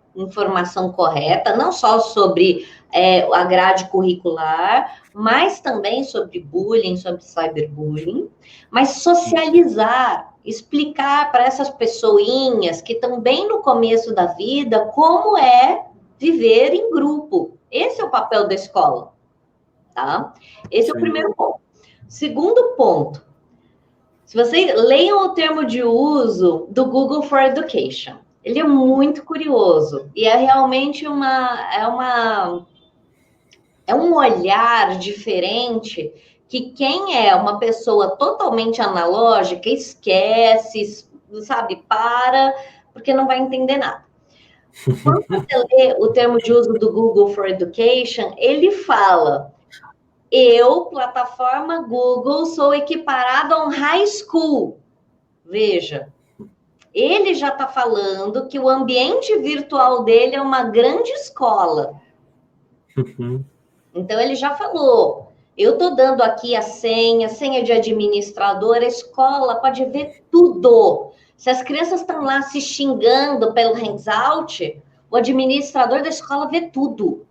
C: correta, não só sobre a grade curricular, mas também sobre bullying, sobre cyberbullying, mas socializar, explicar para essas pessoinhas que estão bem no começo da vida como é viver em grupo. Esse é o papel da escola, tá? Esse é o primeiro ponto. Segundo ponto, se vocês leiam o termo de uso do Google for Education, ele é muito curioso e é realmente um olhar diferente que quem é uma pessoa totalmente analógica esquece, sabe, porque não vai entender nada. Quando você lê o termo de uso do Google for Education, ele fala: eu, plataforma Google, sou equiparado a um high school. Veja, ele já está falando que o ambiente virtual dele é uma grande escola. Então, ele já falou, eu estou dando aqui a senha de administrador, a escola pode ver tudo. Se as crianças estão lá se xingando pelo Hangout, o administrador da escola vê tudo.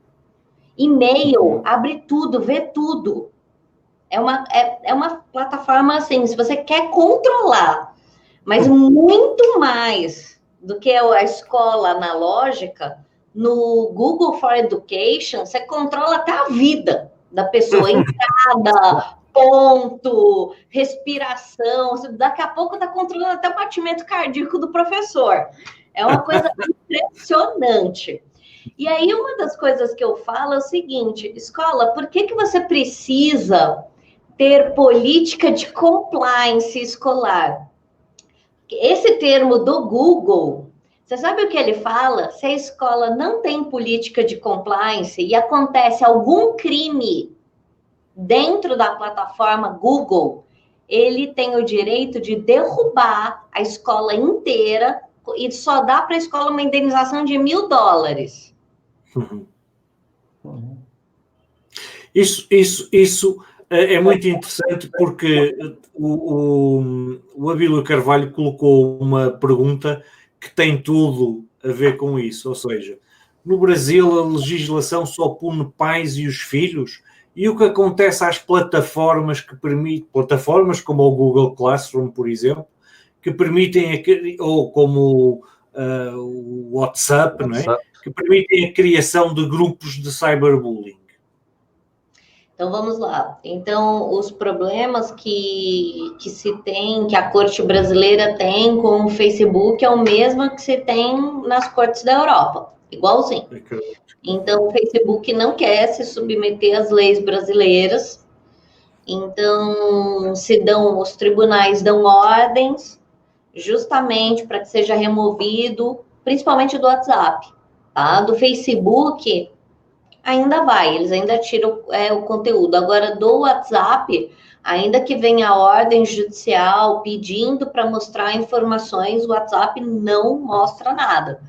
C: E-mail, abre tudo, vê tudo. É uma plataforma assim, se você quer controlar, mas muito mais do que a escola analógica, no Google for Education, você controla até a vida da pessoa, entrada, ponto, respiração, daqui a pouco está controlando até o batimento cardíaco do professor. É uma coisa impressionante. E aí, uma das coisas que eu falo é o seguinte, escola, por que você precisa ter política de compliance escolar? Esse termo do Google, você sabe o que ele fala? Se a escola não tem política de compliance e acontece algum crime dentro da plataforma Google, ele tem o direito de derrubar a escola inteira e só dá para a escola uma indenização de $1.000.
A: Isso é muito interessante porque o Abílio Carvalho colocou uma pergunta que tem tudo a ver com isso, ou seja, no Brasil a legislação só pune pais e os filhos, e o que acontece às plataformas plataformas como o Google Classroom, por exemplo, que permitem, ou como o WhatsApp, não é? Que permitem a criação de grupos de cyberbullying.
C: Então, vamos lá. Então, os problemas que se tem, que a corte brasileira tem com o Facebook é o mesmo que se tem nas cortes da Europa, igualzinho. Então, o Facebook não quer se submeter às leis brasileiras. Então, os tribunais dão ordens justamente para que seja removido, principalmente do WhatsApp, tá? Do Facebook ainda vai, eles ainda tiram o conteúdo. Agora, do WhatsApp, ainda que venha a ordem judicial pedindo para mostrar informações, o WhatsApp não mostra nada.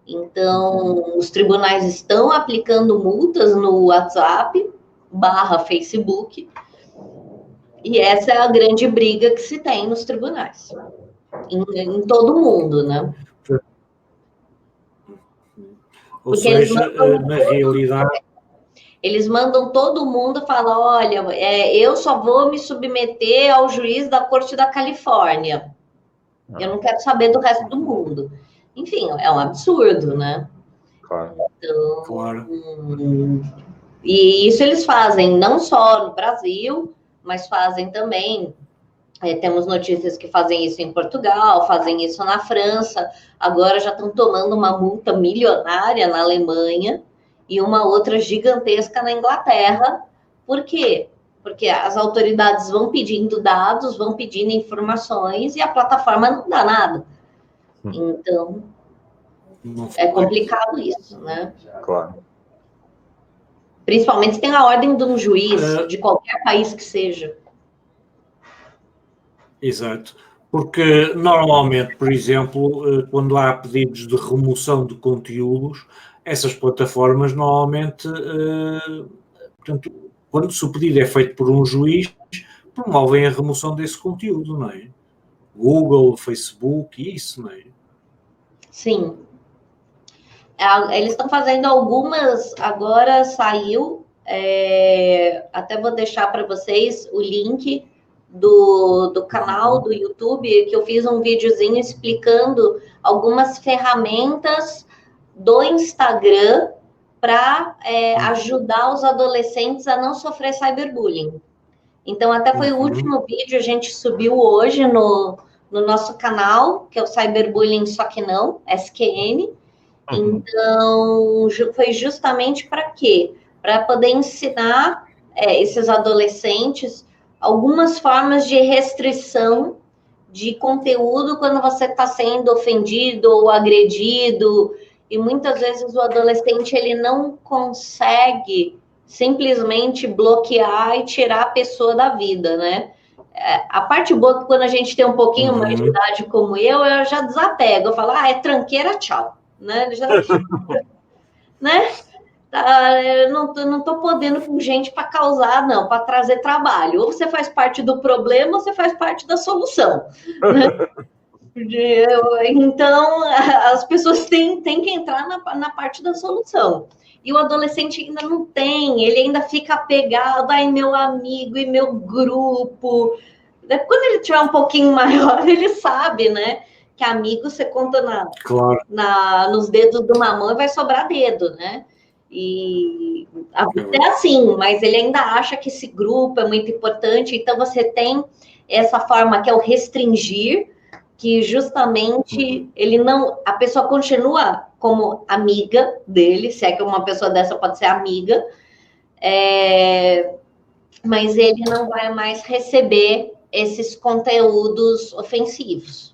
C: Então, os tribunais estão aplicando multas no WhatsApp / Facebook, e essa é a grande briga que se tem nos tribunais, em todo o mundo, né?
A: Ou seja, na realidade...
C: Eles mandam todo mundo falar, olha, eu só vou me submeter ao juiz da Corte da Califórnia. Eu não quero saber do resto do mundo. Enfim, é um absurdo, né?
B: Claro.
C: Então,
A: claro.
C: E isso eles fazem não só no Brasil, mas fazem também... temos notícias que fazem isso em Portugal, fazem isso na França, agora já estão tomando uma multa milionária na Alemanha e uma outra gigantesca na Inglaterra. Por quê? Porque as autoridades vão pedindo dados, vão pedindo informações e a plataforma não dá nada. Então, é complicado isso, né?
B: Claro.
C: Principalmente se tem a ordem de um juiz, de qualquer país que seja.
A: Exato. Porque normalmente, por exemplo, quando há pedidos de remoção de conteúdos, essas plataformas normalmente, portanto, quando se o pedido é feito por um juiz, promovem a remoção desse conteúdo, não é? Google, Facebook, isso, não é?
C: Sim. Eles estão fazendo algumas, agora saiu, até vou deixar para vocês o link do canal do YouTube, que eu fiz um videozinho explicando algumas ferramentas do Instagram para ajudar os adolescentes a não sofrer cyberbullying. Então, até foi o último vídeo, a gente subiu hoje no nosso canal, que é o Cyberbullying Só Que Não, SQN. Então, foi justamente para quê? Para poder ensinar esses adolescentes algumas formas de restrição de conteúdo quando você está sendo ofendido ou agredido. E muitas vezes o adolescente ele não consegue simplesmente bloquear e tirar a pessoa da vida, né? A parte boa é que quando a gente tem um pouquinho mais de idade como eu já desapego. Eu falo, é tranqueira, tchau. Né? Né? Eu não estou podendo com gente para causar, não, para trazer trabalho. Ou você faz parte do problema, ou você faz parte da solução. Né? Então, as pessoas têm que entrar na parte da solução. E o adolescente ainda não tem, ele ainda fica apegado, meu amigo e meu grupo. Quando ele tiver um pouquinho maior, ele sabe, né? Que amigo você conta nos dedos de uma mão e vai sobrar dedo, né? E a vida é assim, mas ele ainda acha que esse grupo é muito importante, então você tem essa forma que é o restringir, que justamente a pessoa continua como amiga dele, se é que uma pessoa dessa pode ser amiga, mas ele não vai mais receber esses conteúdos ofensivos.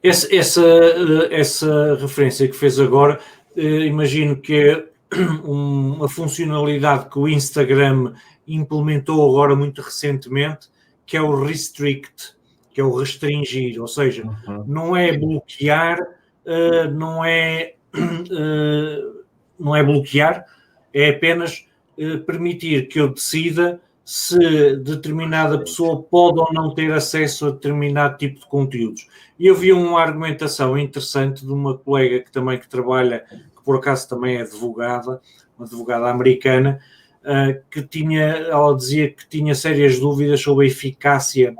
A: Essa referência que fez agora, imagino que é uma funcionalidade que o Instagram implementou agora muito recentemente, que é o Restrict, que é o restringir, ou seja, não é bloquear, não é bloquear, é apenas permitir que eu decida se determinada pessoa pode ou não ter acesso a determinado tipo de conteúdos. E eu vi uma argumentação interessante de uma colega que trabalha, que por acaso também é advogada, uma advogada americana, ela dizia que tinha sérias dúvidas sobre a eficácia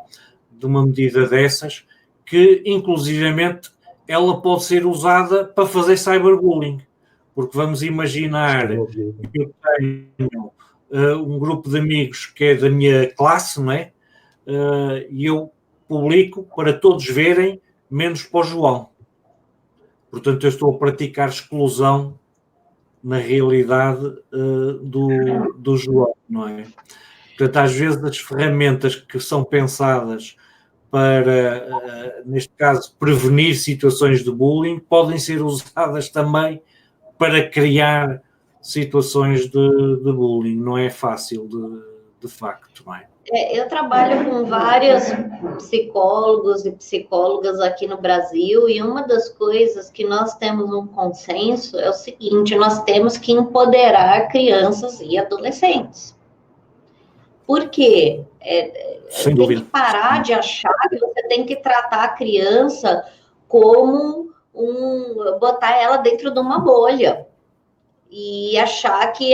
A: de uma medida dessas, que inclusivamente ela pode ser usada para fazer cyberbullying, porque vamos imaginar que eu tenho um grupo de amigos que é da minha classe, não é? E eu publico para todos verem, menos para o João. Portanto, eu estou a praticar exclusão na realidade do João, não é? Portanto, às vezes as ferramentas que são pensadas para, neste caso, prevenir situações de bullying, podem ser usadas também para criar situações de bullying. Não é fácil, de facto, não é?
C: Eu trabalho com vários psicólogos e psicólogas aqui no Brasil, e uma das coisas que nós temos um consenso é o seguinte: nós temos que empoderar crianças e adolescentes. Por quê? Tem que parar de achar que você tem que tratar a criança como botar ela dentro de uma bolha e achar que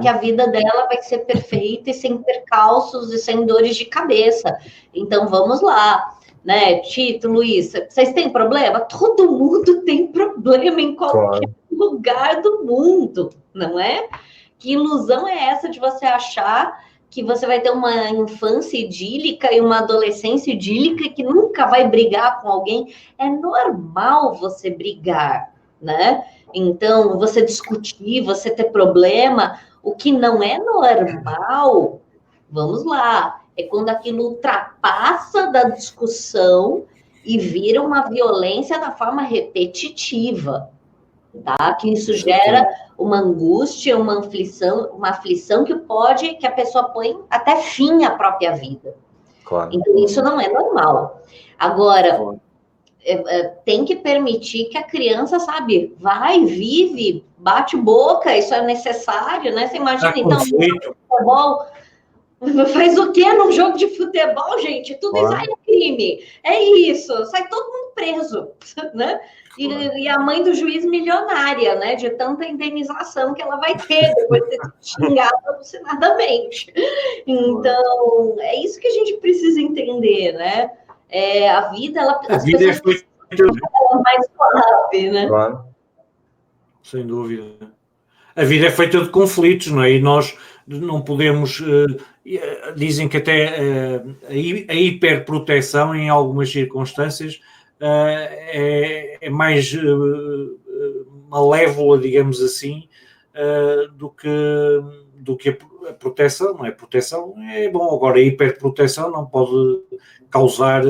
C: que a vida dela vai ser perfeita e sem percalços e sem dores de cabeça. Então, vamos lá, né? Tito, Luiz, vocês têm problema? Todo mundo tem problema em qualquer lugar do mundo, não é? Que ilusão é essa de você achar que você vai ter uma infância idílica e uma adolescência idílica que nunca vai brigar com alguém? É normal você brigar, né? Então, você discutir, você ter problema. O que não é normal, vamos lá, é quando aquilo ultrapassa da discussão e vira uma violência da forma repetitiva. tá? Que isso gera uma angústia, uma aflição que a pessoa põe até fim à própria vida.
B: Claro.
C: Então, isso não é normal. Agora, tem que permitir que a criança, sabe, vai, vive, bate boca, isso é necessário, né? Você imagina, então, futebol, faz o quê num jogo de futebol, gente? Tudo isso aí é crime. É isso, sai todo mundo preso, né? E a mãe do juiz milionária, né? De tanta indenização que ela vai ter depois de ser xingada alucinadamente. Então, é isso que a gente precisa entender, né? A vida, as pessoas precisam mais suave, né?
A: Claro. Sem dúvida. A vida é feita de conflitos, não é? E nós não podemos... dizem que até a hiperproteção, em algumas circunstâncias, é mais malévola, digamos assim, do que a proteção, não é? Proteção é bom, agora a hiperproteção não pode causar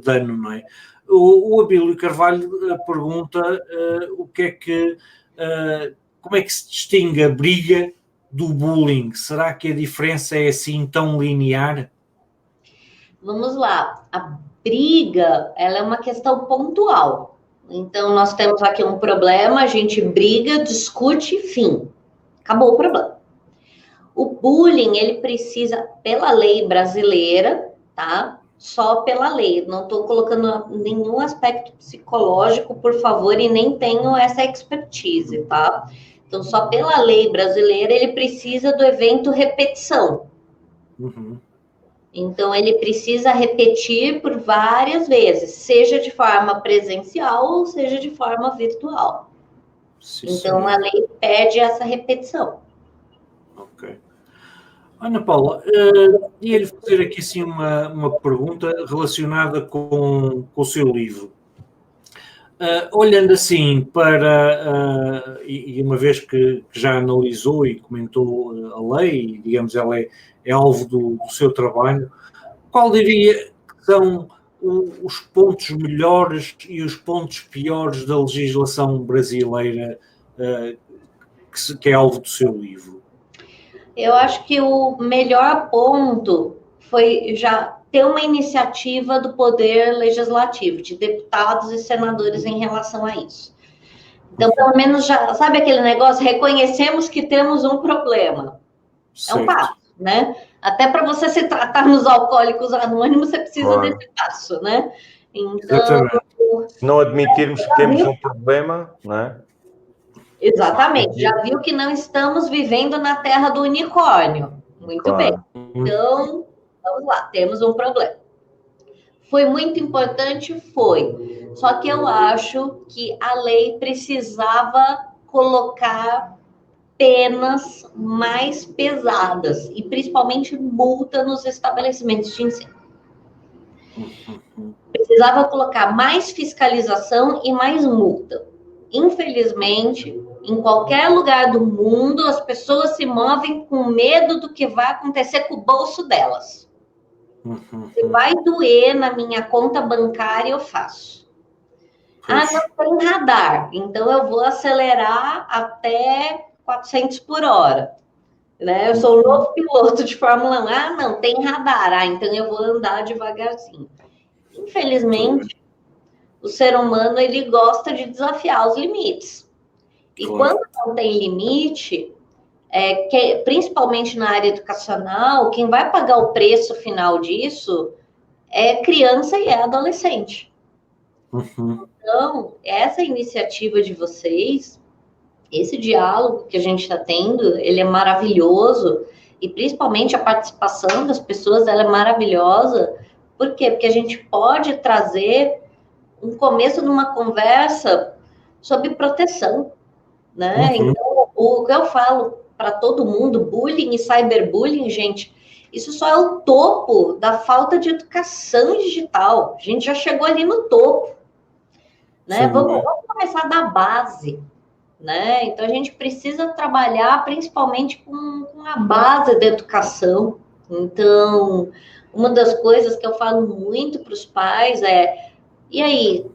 A: dano, não é? O Abílio Carvalho pergunta o que é que... como é que se distingue a briga do bullying? Será que a diferença é assim tão linear?
C: Vamos lá. A briga, ela é uma questão pontual. Então, nós temos aqui um problema, a gente briga, discute, fim. Acabou o problema. O bullying, ele precisa, pela lei brasileira, tá? Só pela lei. Não estou colocando nenhum aspecto psicológico, por favor, e nem tenho essa expertise, tá? Então, só pela lei brasileira, ele precisa do evento repetição.
A: Uhum.
C: Então, ele precisa repetir por várias vezes, seja de forma presencial ou seja de forma virtual. Sim, então, a lei pede essa repetição.
A: Ok. Ana Paula, ia-lhe fazer aqui sim uma pergunta relacionada com o seu livro. Olhando assim para, e uma vez que já analisou e comentou a lei, digamos, ela é alvo do seu trabalho, qual diria que são os pontos melhores e os pontos piores da legislação brasileira que é alvo do seu livro?
C: Eu acho que o melhor ponto foi já ter uma iniciativa do Poder Legislativo, de deputados e senadores em relação a isso. Então, pelo menos, já sabe aquele negócio, reconhecemos que temos um problema. Certo. É um passo, né? Até para você se tratar nos Alcoólicos Anônimos, você precisa desse passo, né? Então,
B: se não admitirmos que temos um problema, não é?
C: Exatamente, já viu que não estamos vivendo na terra do unicórnio. Muito bem. Então, vamos lá, temos um problema. Foi muito importante? Foi. Só que eu acho que a lei precisava colocar penas mais pesadas e principalmente multa nos estabelecimentos de ensino. Precisava colocar mais fiscalização e mais multa. Infelizmente, em qualquer lugar do mundo, as pessoas se movem com medo do que vai acontecer com o bolso delas. Se vai doer na minha conta bancária, eu faço. Ah, não tem radar, então eu vou acelerar até 400 por hora. Né? Eu sou o novo piloto de Fórmula 1. Ah, não, tem radar. Ah, então eu vou andar devagarzinho. Infelizmente, o ser humano, ele gosta de desafiar os limites. E quando não tem limite, principalmente na área educacional, quem vai pagar o preço final disso é criança e é adolescente. Então, essa iniciativa de vocês, esse diálogo que a gente está tendo, ele é maravilhoso, e principalmente a participação das pessoas, ela é maravilhosa. Por quê? Porque a gente pode trazer um começo de uma conversa sobre proteção, né? Então, o que eu falo para todo mundo, bullying e cyberbullying, gente, isso só é o topo da falta de educação digital. A gente já chegou ali no topo, né? Vamos começar da base, né? Então, a gente precisa trabalhar principalmente com a base da educação. Então, uma das coisas que eu falo muito para os pais é: e aí,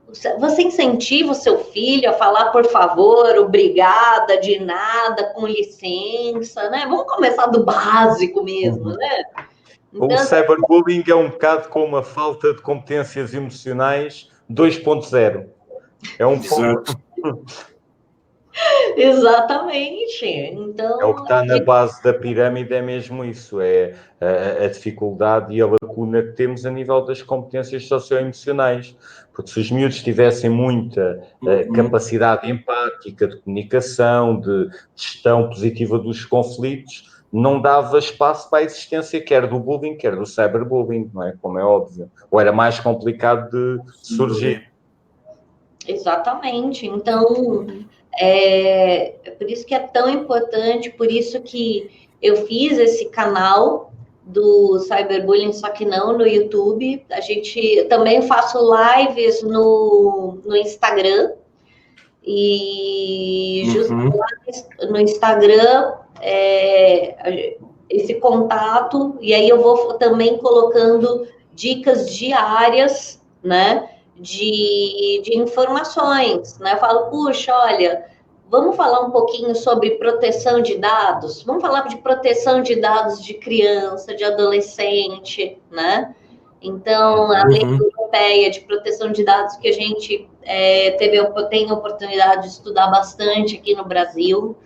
C: Você incentiva o seu filho a falar por favor, obrigada, de nada, com licença, né? Vamos começar do básico mesmo, né?
B: Então, o cyberbullying é um bocado como a falta de competências emocionais 2.0. É um pouco...
C: Exatamente. Então,
B: é o que está na base da pirâmide, é mesmo isso, é a dificuldade e a lacuna que temos a nível das competências socioemocionais. Porque se os miúdos tivessem muita capacidade empática, de comunicação, de gestão positiva dos conflitos, não dava espaço para a existência quer do bullying, quer do cyberbullying, não é? Como é óbvio. Ou era mais complicado de surgir.
C: Exatamente. Então, é por isso que é tão importante, por isso que eu fiz esse canal do cyberbullying, só que não no YouTube. A gente também faço lives no Instagram, e justamente no Instagram esse contato, e aí eu vou também colocando dicas diárias, né? De informações, né? Eu falo, puxa, olha, vamos falar um pouquinho sobre proteção de dados? Vamos falar de proteção de dados de criança, de adolescente, né? Então, a lei europeia de proteção de dados que a gente tem a oportunidade de estudar bastante aqui no Brasil,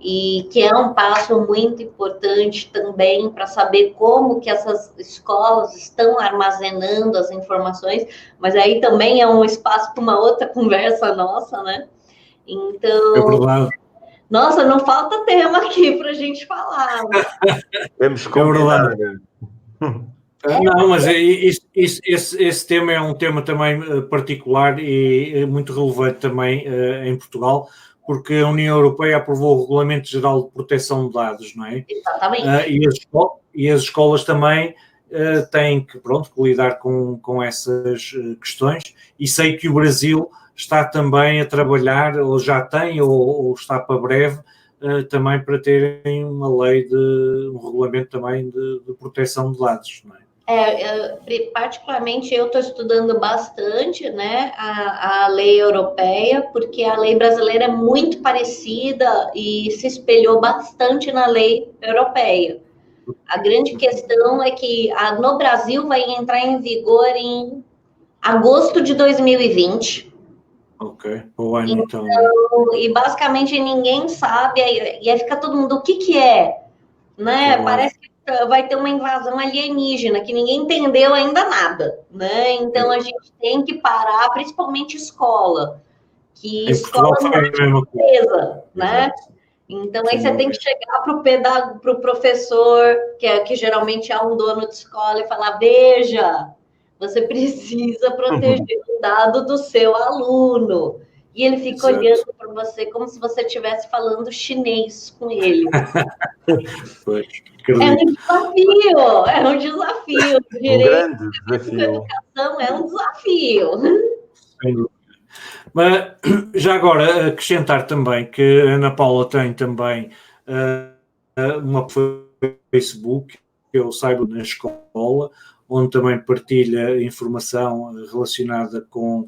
C: e que é um passo muito importante também para saber como que essas escolas estão armazenando as informações, mas aí também é um espaço para uma outra conversa nossa, né? Então,
A: é verdade.
C: Nossa, não falta tema aqui para a gente falar.
B: Temos que combinar.
A: Não, mas esse tema é um tema também particular e muito relevante também em Portugal, porque a União Europeia aprovou o Regulamento Geral de Proteção de Dados, não é?
C: Exatamente.
A: E as escolas também têm que, pronto, lidar com essas questões, e sei que o Brasil está também a trabalhar, ou já tem, ou está para breve, também para terem uma lei um regulamento também de proteção de dados, não é?
C: Particularmente eu estou estudando bastante, né, a lei europeia, porque a lei brasileira é muito parecida e se espelhou bastante na lei europeia. A grande questão é que no Brasil vai entrar em vigor em agosto de 2020.
A: Ok, o ano então.
C: E basicamente ninguém sabe, e aí fica todo mundo, o que é? Né? Parece que vai ter uma invasão alienígena, que ninguém entendeu ainda nada, né? Então a gente tem que parar, principalmente escola, que escola não é empresa, né? Então aí você tem que chegar para o professor, que geralmente é um dono de escola, e falar, veja, você precisa proteger o dado do seu aluno. E ele fica olhando para você como se você estivesse falando chinês com ele. É um desafio.
B: Um grande desafio.
C: Educação é um desafio.
A: Mas já agora acrescentar também que a Ana Paula tem também uma Facebook, que eu saiba, na escola, onde também partilha informação relacionada com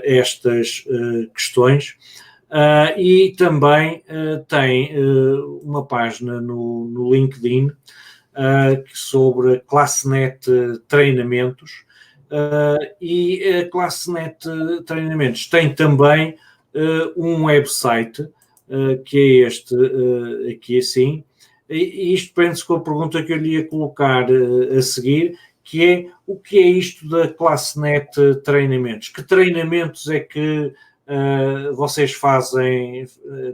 A: estas questões. E também tem uma página no LinkedIn sobre a ClasseNet Treinamentos, e a ClasseNet Treinamentos tem também um website, que é este aqui assim, e isto prende-se com a pergunta que eu lhe ia colocar a seguir, que é: o que é isto da ClasseNet Treinamentos? Que treinamentos é que vocês fazem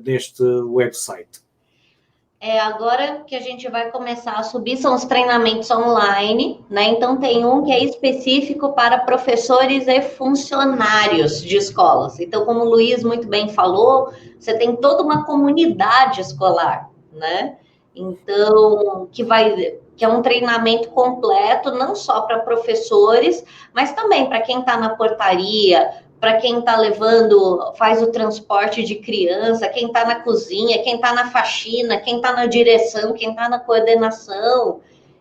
A: neste website?
C: Agora que a gente vai começar a subir são os treinamentos online, né? Então tem um que é específico para professores e funcionários de escolas. Então, como o Luiz muito bem falou, você tem toda uma comunidade escolar, né? Então, que é um treinamento completo, não só para professores, mas também para quem está na portaria, para quem está faz o transporte de criança, quem está na cozinha, quem está na faxina, quem está na direção, quem está na coordenação,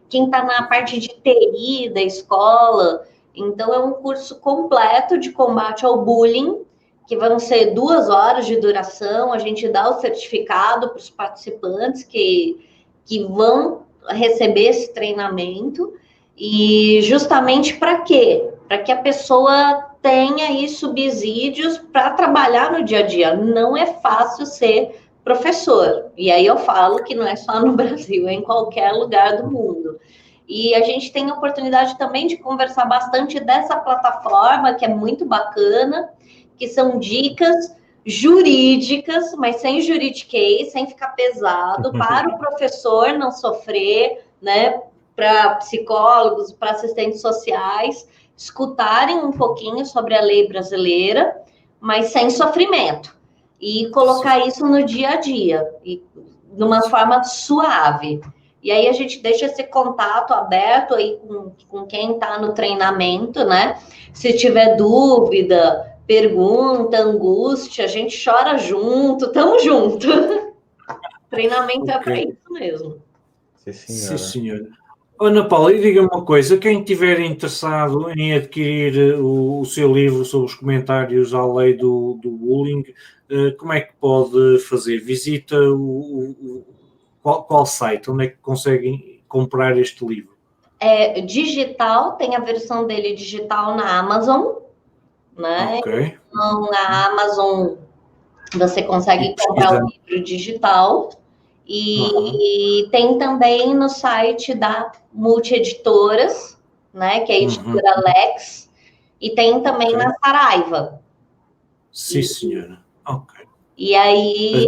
C: quem está na parte de TI da escola. Então, é um curso completo de combate ao bullying, que vão ser 2 horas de duração. A gente dá o certificado para os participantes que vão receber esse treinamento. E justamente para quê? Para que a pessoa tenha aí subsídios para trabalhar no dia a dia. Não é fácil ser professor. E aí eu falo que não é só no Brasil, é em qualquer lugar do mundo. E a gente tem a oportunidade também de conversar bastante dessa plataforma, que é muito bacana, que são dicas jurídicas, mas sem juridiquês, sem ficar pesado, para o professor não sofrer, né? Para psicólogos, para assistentes sociais, escutarem um pouquinho sobre a lei brasileira, mas sem sofrimento. E colocar isso no dia a dia, e de uma forma suave. E aí a gente deixa esse contato aberto aí com quem está no treinamento, né? Se tiver dúvida, pergunta, angústia, a gente chora junto, tamo junto. Treinamento é para isso mesmo.
B: Sim, senhora.
A: Sim, senhora. Ana Paula, e diga-me uma coisa, quem estiver interessado em adquirir o seu livro sobre os comentários à lei do bullying, como é que pode fazer? Visita qual site? Onde é que conseguem comprar este livro?
C: É digital, tem a versão dele digital na Amazon, né?
A: Ok.
C: Então, na Amazon você consegue comprar o livro digital. E tem também no site da Multieditoras, né, que é a editora Lex, e tem também na Saraiva.
A: Sim, senhora. Ok.
C: E aí,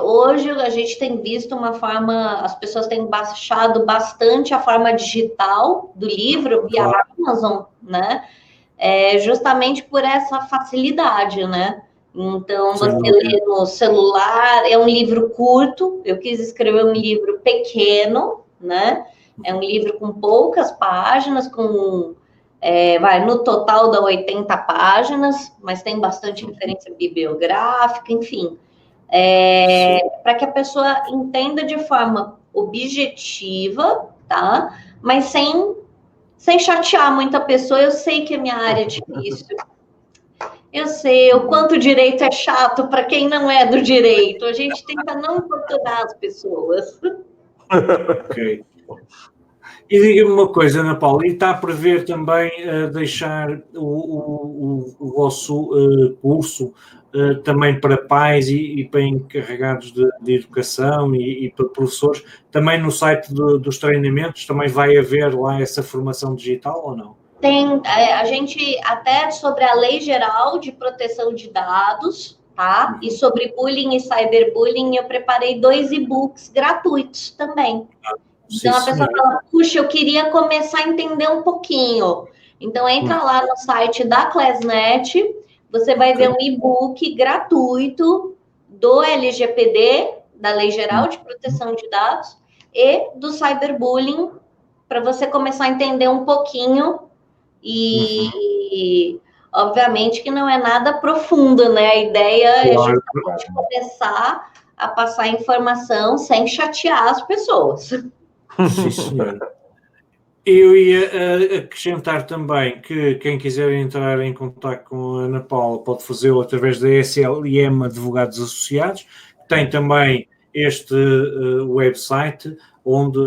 C: hoje a gente tem visto uma forma, as pessoas têm baixado bastante a forma digital do livro via Amazon, né, justamente por essa facilidade, né. Então, você lê no celular, é um livro curto, eu quis escrever um livro pequeno, né? É um livro com poucas páginas, no total dá 80 páginas, mas tem bastante referência bibliográfica, enfim. Para que a pessoa entenda de forma objetiva, tá? Mas sem chatear muita pessoa. Eu sei que a minha área é difícil. Eu sei o quanto o direito é chato para quem não é do direito. A gente tenta não torturar as pessoas.
A: Ok. E diga-me uma coisa, Ana Paula, e está a prever também deixar o vosso curso também para pais e para encarregados de educação e para professores, também no site dos treinamentos, também vai haver lá essa formação digital ou não?
C: Tem, a gente, até sobre a Lei Geral de Proteção de Dados, tá? E sobre bullying e cyberbullying, eu preparei 2 e-books gratuitos também. Então, a pessoa fala, puxa, eu queria começar a entender um pouquinho. Então, entra lá no site da Classnet, você vai ver um e-book gratuito do LGPD, da Lei Geral de Proteção de Dados, e do cyberbullying, para você começar a entender um pouquinho. E, obviamente, que não é nada profundo, né? A ideia é justamente começar a passar informação sem chatear as pessoas.
A: Sim, senhora. Eu ia acrescentar também que quem quiser entrar em contato com a Ana Paula pode fazê-lo através da SLM Advogados Associados. Tem também este website onde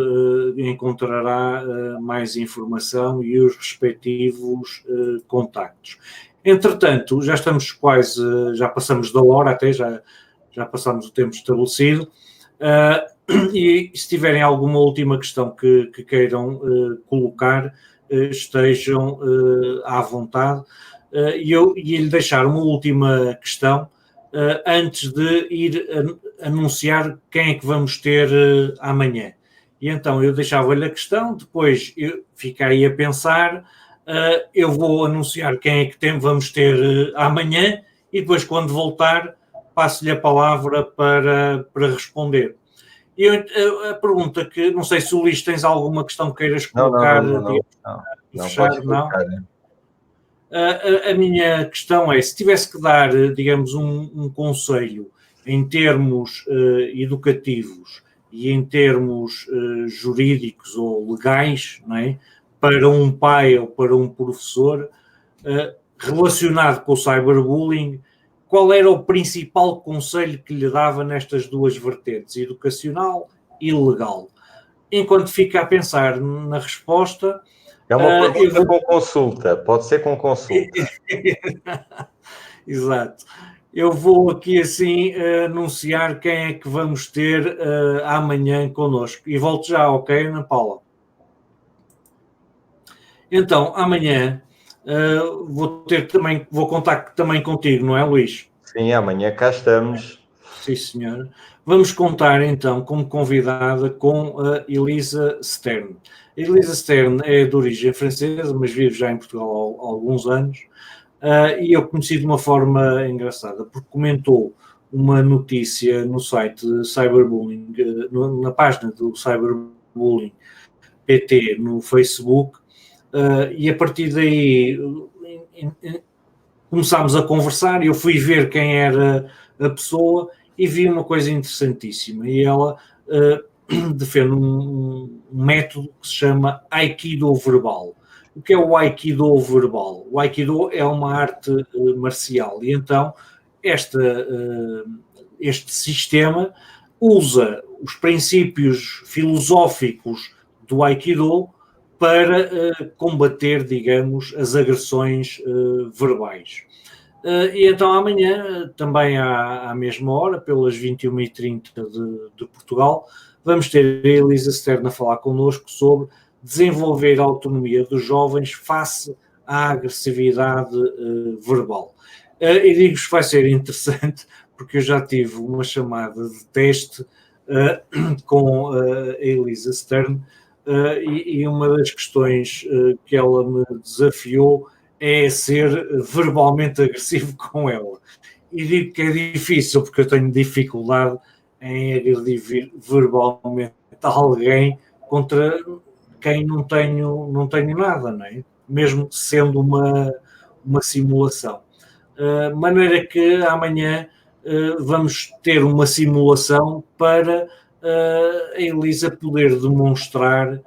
A: encontrará mais informação e os respectivos contactos. Entretanto, já estamos quase, já passamos da hora até, já passamos o tempo estabelecido. E se tiverem alguma última questão que queiram colocar, estejam à vontade. E eu ia lhe deixar uma última questão antes de ir anunciar quem é que vamos ter amanhã. E então eu deixava-lhe a questão, depois eu fiquei a pensar, eu vou anunciar quem é que vamos ter amanhã e depois quando voltar passo-lhe a palavra para responder. E a pergunta que, não sei se o Luís tens alguma questão que queiras colocar.
B: Não,
A: fechar, não? A minha questão é, se tivesse que dar, digamos, um conselho em termos educativos e em termos jurídicos ou legais, não é? para um pai ou para um professor relacionado com o cyberbullying, qual era o principal conselho que lhe dava nestas duas vertentes, educacional e legal? Enquanto fica a pensar na resposta...
B: É uma pergunta com consulta, pode ser com consulta.
A: Exato. Eu vou aqui assim anunciar quem é que vamos ter amanhã connosco. E volto já, ok, Ana Paula? Então, amanhã vou contar também contigo, não é, Luís?
B: Sim, amanhã cá estamos.
A: Sim, senhor. Vamos contar então como convidada com a Elisa Stern. A Elisa Stern é de origem francesa, mas vive já em Portugal há alguns anos. E eu conheci de uma forma engraçada, porque comentou uma notícia no site Cyberbullying, na página do Cyberbullying PT no Facebook, e a partir daí começámos a conversar e eu fui ver quem era a pessoa e vi uma coisa interessantíssima, e ela defende um método que se chama Aikido verbal. O que é o Aikido verbal? O Aikido é uma arte marcial e então este sistema usa os princípios filosóficos do Aikido para combater, digamos, as agressões verbais. E então amanhã, também à mesma hora, pelas 21h30 de Portugal, vamos ter a Elisa Stern a falar connosco sobre desenvolver a autonomia dos jovens face à agressividade verbal. E digo-vos que vai ser interessante, porque eu já tive uma chamada de teste com a Elisa Stern, e uma das questões que ela me desafiou é ser verbalmente agressivo com ela. E digo que é difícil, porque eu tenho dificuldade em agredir verbalmente alguém contra quem não tenho nada, não é? Mesmo sendo uma simulação. Maneira que amanhã vamos ter uma simulação para a Elisa poder demonstrar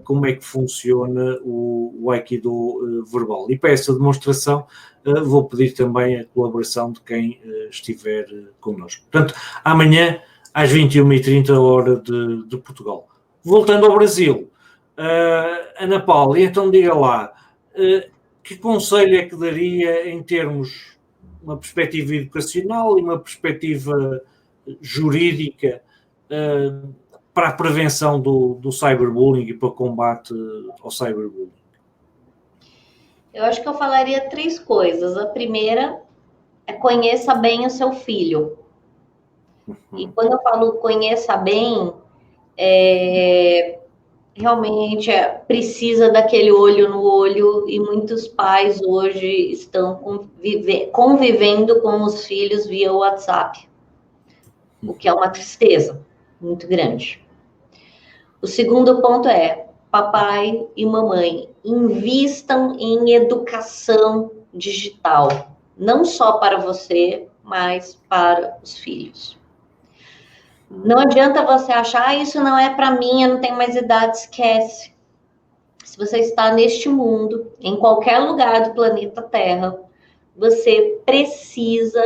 A: como é que funciona o Aikido verbal. E para essa demonstração vou pedir também a colaboração de quem estiver connosco. Portanto, amanhã às 21h30 hora de Portugal. Voltando ao Brasil, Ana Paula, então diga lá, que conselho é que daria em termos uma perspectiva educacional e uma perspectiva jurídica para a prevenção do cyberbullying e para o combate ao cyberbullying?
C: Eu acho que eu falaria 3 coisas. A primeira é conheça bem o seu filho. E quando eu falo conheça bem, realmente precisa daquele olho no olho, e muitos pais hoje estão convivendo com os filhos via WhatsApp, o que é uma tristeza muito grande. O segundo ponto é, papai e mamãe, invistam em educação digital, não só para você, mas para os filhos. Não adianta você achar, isso não é para mim, eu não tenho mais idade, esquece. Se você está neste mundo, em qualquer lugar do planeta Terra, você precisa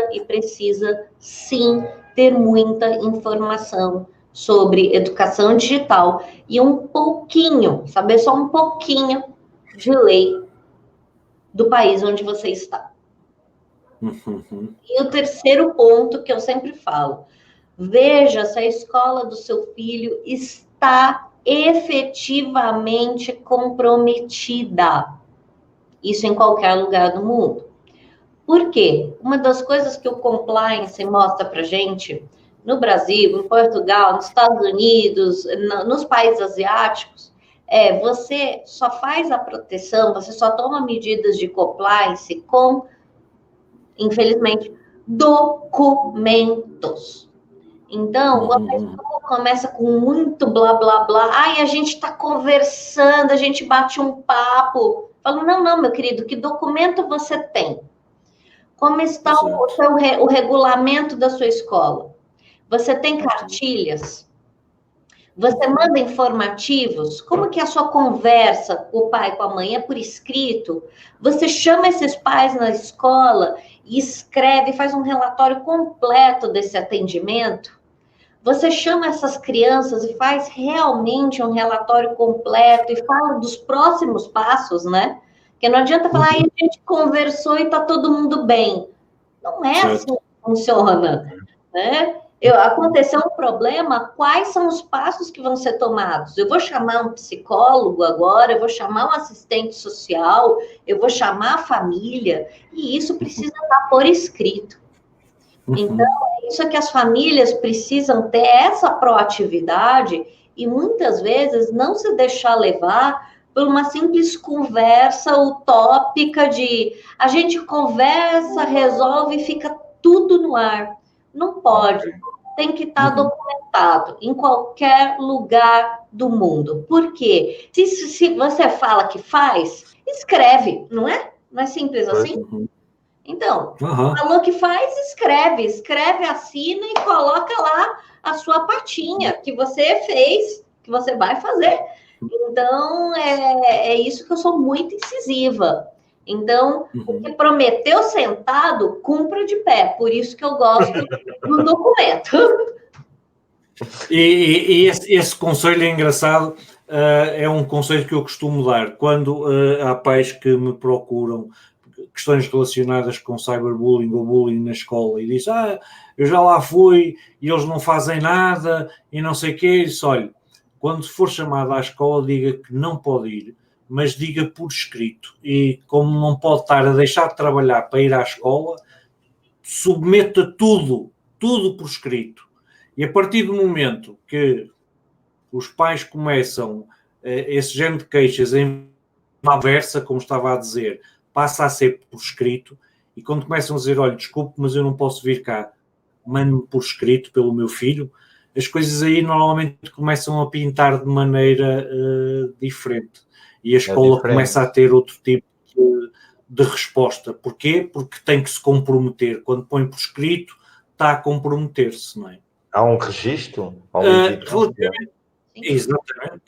C: sim ter muita informação sobre educação digital e um pouquinho, saber só um pouquinho de lei do país onde você está. E o terceiro ponto que eu sempre falo, veja se a escola do seu filho está efetivamente comprometida. Isso em qualquer lugar do mundo. Por quê? Uma das coisas que o compliance mostra pra gente, no Brasil, em Portugal, nos Estados Unidos, nos países asiáticos, você só faz a proteção, você só toma medidas de compliance com, infelizmente, documentos. Então, quando a escola começa com muito blá, blá, blá, a gente está conversando, a gente bate um papo. Falo, não, meu querido, que documento você tem? Como está o regulamento da sua escola? Você tem cartilhas? Você manda informativos? Como que é a sua conversa com o pai, com a mãe? É por escrito? Você chama esses pais na escola e escreve, faz um relatório completo desse atendimento? Você chama essas crianças e faz realmente um relatório completo e fala dos próximos passos, né? Porque não adianta falar, a gente conversou e está todo mundo bem. Não é assim que funciona, né? Aconteceu um problema, quais são os passos que vão ser tomados? Eu vou chamar um psicólogo agora, eu vou chamar um assistente social, eu vou chamar a família, e isso precisa estar por escrito. Então, é isso que as famílias precisam ter, essa proatividade, e muitas vezes não se deixar levar por uma simples conversa utópica de a gente conversa, resolve e fica tudo no ar. Não pode. Tem que estar documentado em qualquer lugar do mundo. Por quê? Se você fala que faz, escreve, não é? Não é simples assim? Então, falou que faz, escreve, assina e coloca lá a sua patinha que você fez, que você vai fazer. Então, é isso que eu sou muito incisiva. Então, o que prometeu sentado, cumpra de pé. Por isso que eu gosto do documento.
A: E esse conselho é engraçado, é um conselho que eu costumo dar. Quando há pais que me procuram questões relacionadas com cyberbullying ou bullying na escola e diz, eu já lá fui e eles não fazem nada e não sei o quê, e diz, olha, quando for chamado à escola diga que não pode ir, mas diga por escrito, e como não pode estar a deixar de trabalhar para ir à escola, submeta tudo por escrito, e a partir do momento que os pais começam esse género de queixas em conversa, como estava a dizer, passa a ser por escrito, e quando começam a dizer, olha, desculpe, mas eu não posso vir cá, mande-me por escrito pelo meu filho, as coisas aí normalmente começam a pintar de maneira diferente, e a escola começa a ter outro tipo de resposta. Porquê? Porque tem que se comprometer. Quando põe por escrito, está a comprometer-se, não é?
B: Há um registro?
A: Exatamente.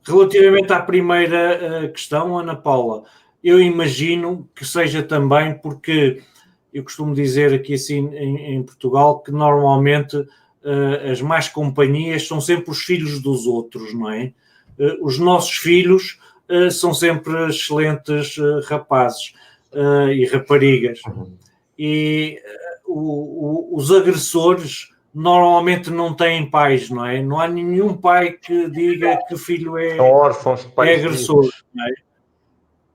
A: Relativamente à primeira questão, Ana Paula, eu imagino que seja também porque eu costumo dizer aqui assim em Portugal que normalmente as más companhias são sempre os filhos dos outros, não é? Os nossos filhos são sempre excelentes rapazes e raparigas. E os agressores normalmente não têm pais, não é? Não há nenhum pai que diga que o filho é
B: órfãos de pais
A: agressor, não é?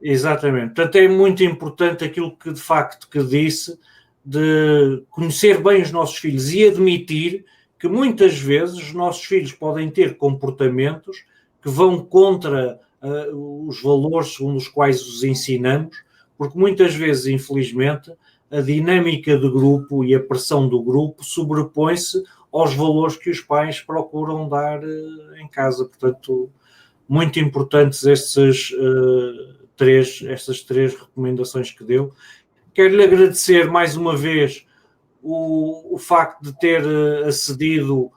A: Exatamente. Portanto, é muito importante aquilo que de facto que disse, de conhecer bem os nossos filhos e admitir que muitas vezes os nossos filhos podem ter comportamentos que vão contra os valores segundo os quais os ensinamos, porque muitas vezes, infelizmente, a dinâmica de grupo e a pressão do grupo sobrepõe-se aos valores que os pais procuram dar em casa. Portanto, muito importantes estas três recomendações que deu. Quero-lhe agradecer mais uma vez o facto de ter acedido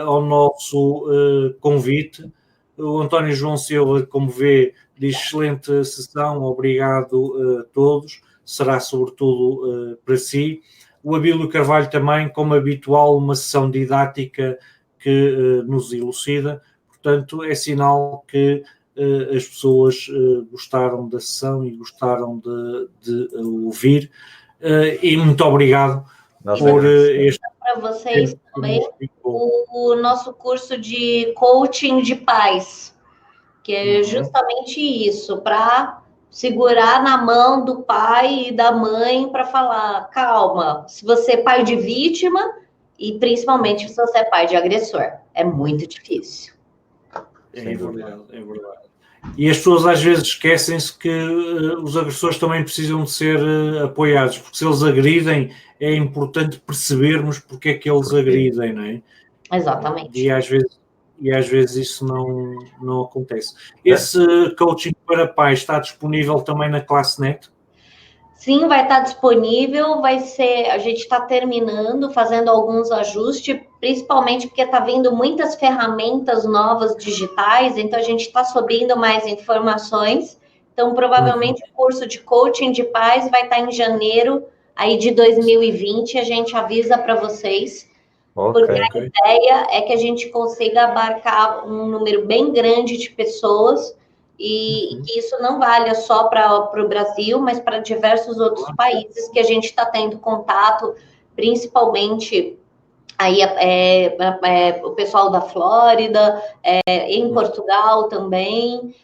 A: ao nosso convite. O António João Silva, como vê, diz excelente sessão, obrigado a todos, será sobretudo para si. O Abílio Carvalho também, como habitual, uma sessão didática que nos elucida, portanto é sinal que as pessoas gostaram da sessão e gostaram de ouvir, e muito obrigado por este...
C: Para vocês também o nosso curso de coaching de pais, que é justamente isso, para segurar na mão do pai e da mãe para falar, calma, se você é pai de vítima e principalmente se você é pai de agressor, é muito difícil.
A: É verdade, é verdade. E as pessoas às vezes esquecem-se que os agressores também precisam de ser apoiados, porque se eles agridem, é importante percebermos porque é que eles agridem, não é?
C: Exatamente.
A: E às vezes isso não acontece. Esse coaching para pais está disponível também na ClassNet?
C: Sim, vai estar disponível, a gente está terminando, fazendo alguns ajustes principalmente porque está vindo muitas ferramentas novas digitais, então a gente está subindo mais informações. Então, provavelmente, o curso de coaching de pais vai estar em janeiro aí de 2020, a gente avisa para vocês, porque a ideia é que a gente consiga abarcar um número bem grande de pessoas e que isso não valha só para o Brasil, mas para diversos outros países que a gente está tendo contato, principalmente aí o pessoal da Flórida, em Portugal também,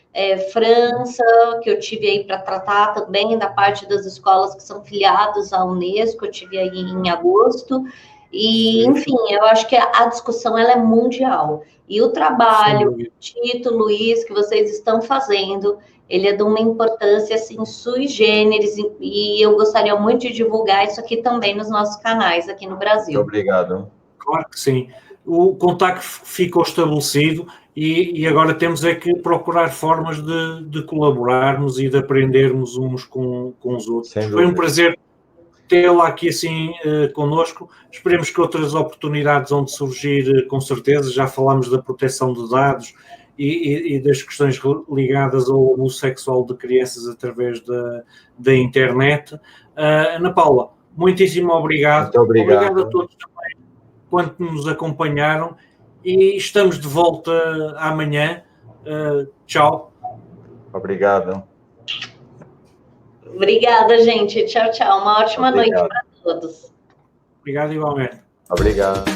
C: França, que eu tive aí para tratar também da parte das escolas que são filiadas à Unesco, eu tive aí em agosto, e enfim, eu acho que a discussão ela é mundial, e o trabalho, Tito, Luiz, que vocês estão fazendo, ele é de uma importância, assim, sui generis, e eu gostaria muito de divulgar isso aqui também nos nossos canais aqui no Brasil.
B: Muito obrigado.
A: Claro que sim. O contacto ficou estabelecido e agora temos é que procurar formas de colaborarmos e de aprendermos uns com os outros. Foi um prazer tê-la aqui assim connosco. Esperemos que outras oportunidades vão surgir com certeza. Já falámos da proteção de dados e das questões ligadas ao abuso sexual de crianças através da internet. Ana Paula, muitíssimo obrigado.
B: Muito obrigado.
A: Obrigado a todos também quanto nos acompanharam e estamos de volta amanhã. Tchau.
B: Obrigado.
C: Obrigada, gente. Tchau, tchau. Uma ótima noite para todos.
A: Obrigado igualmente.
B: Obrigado.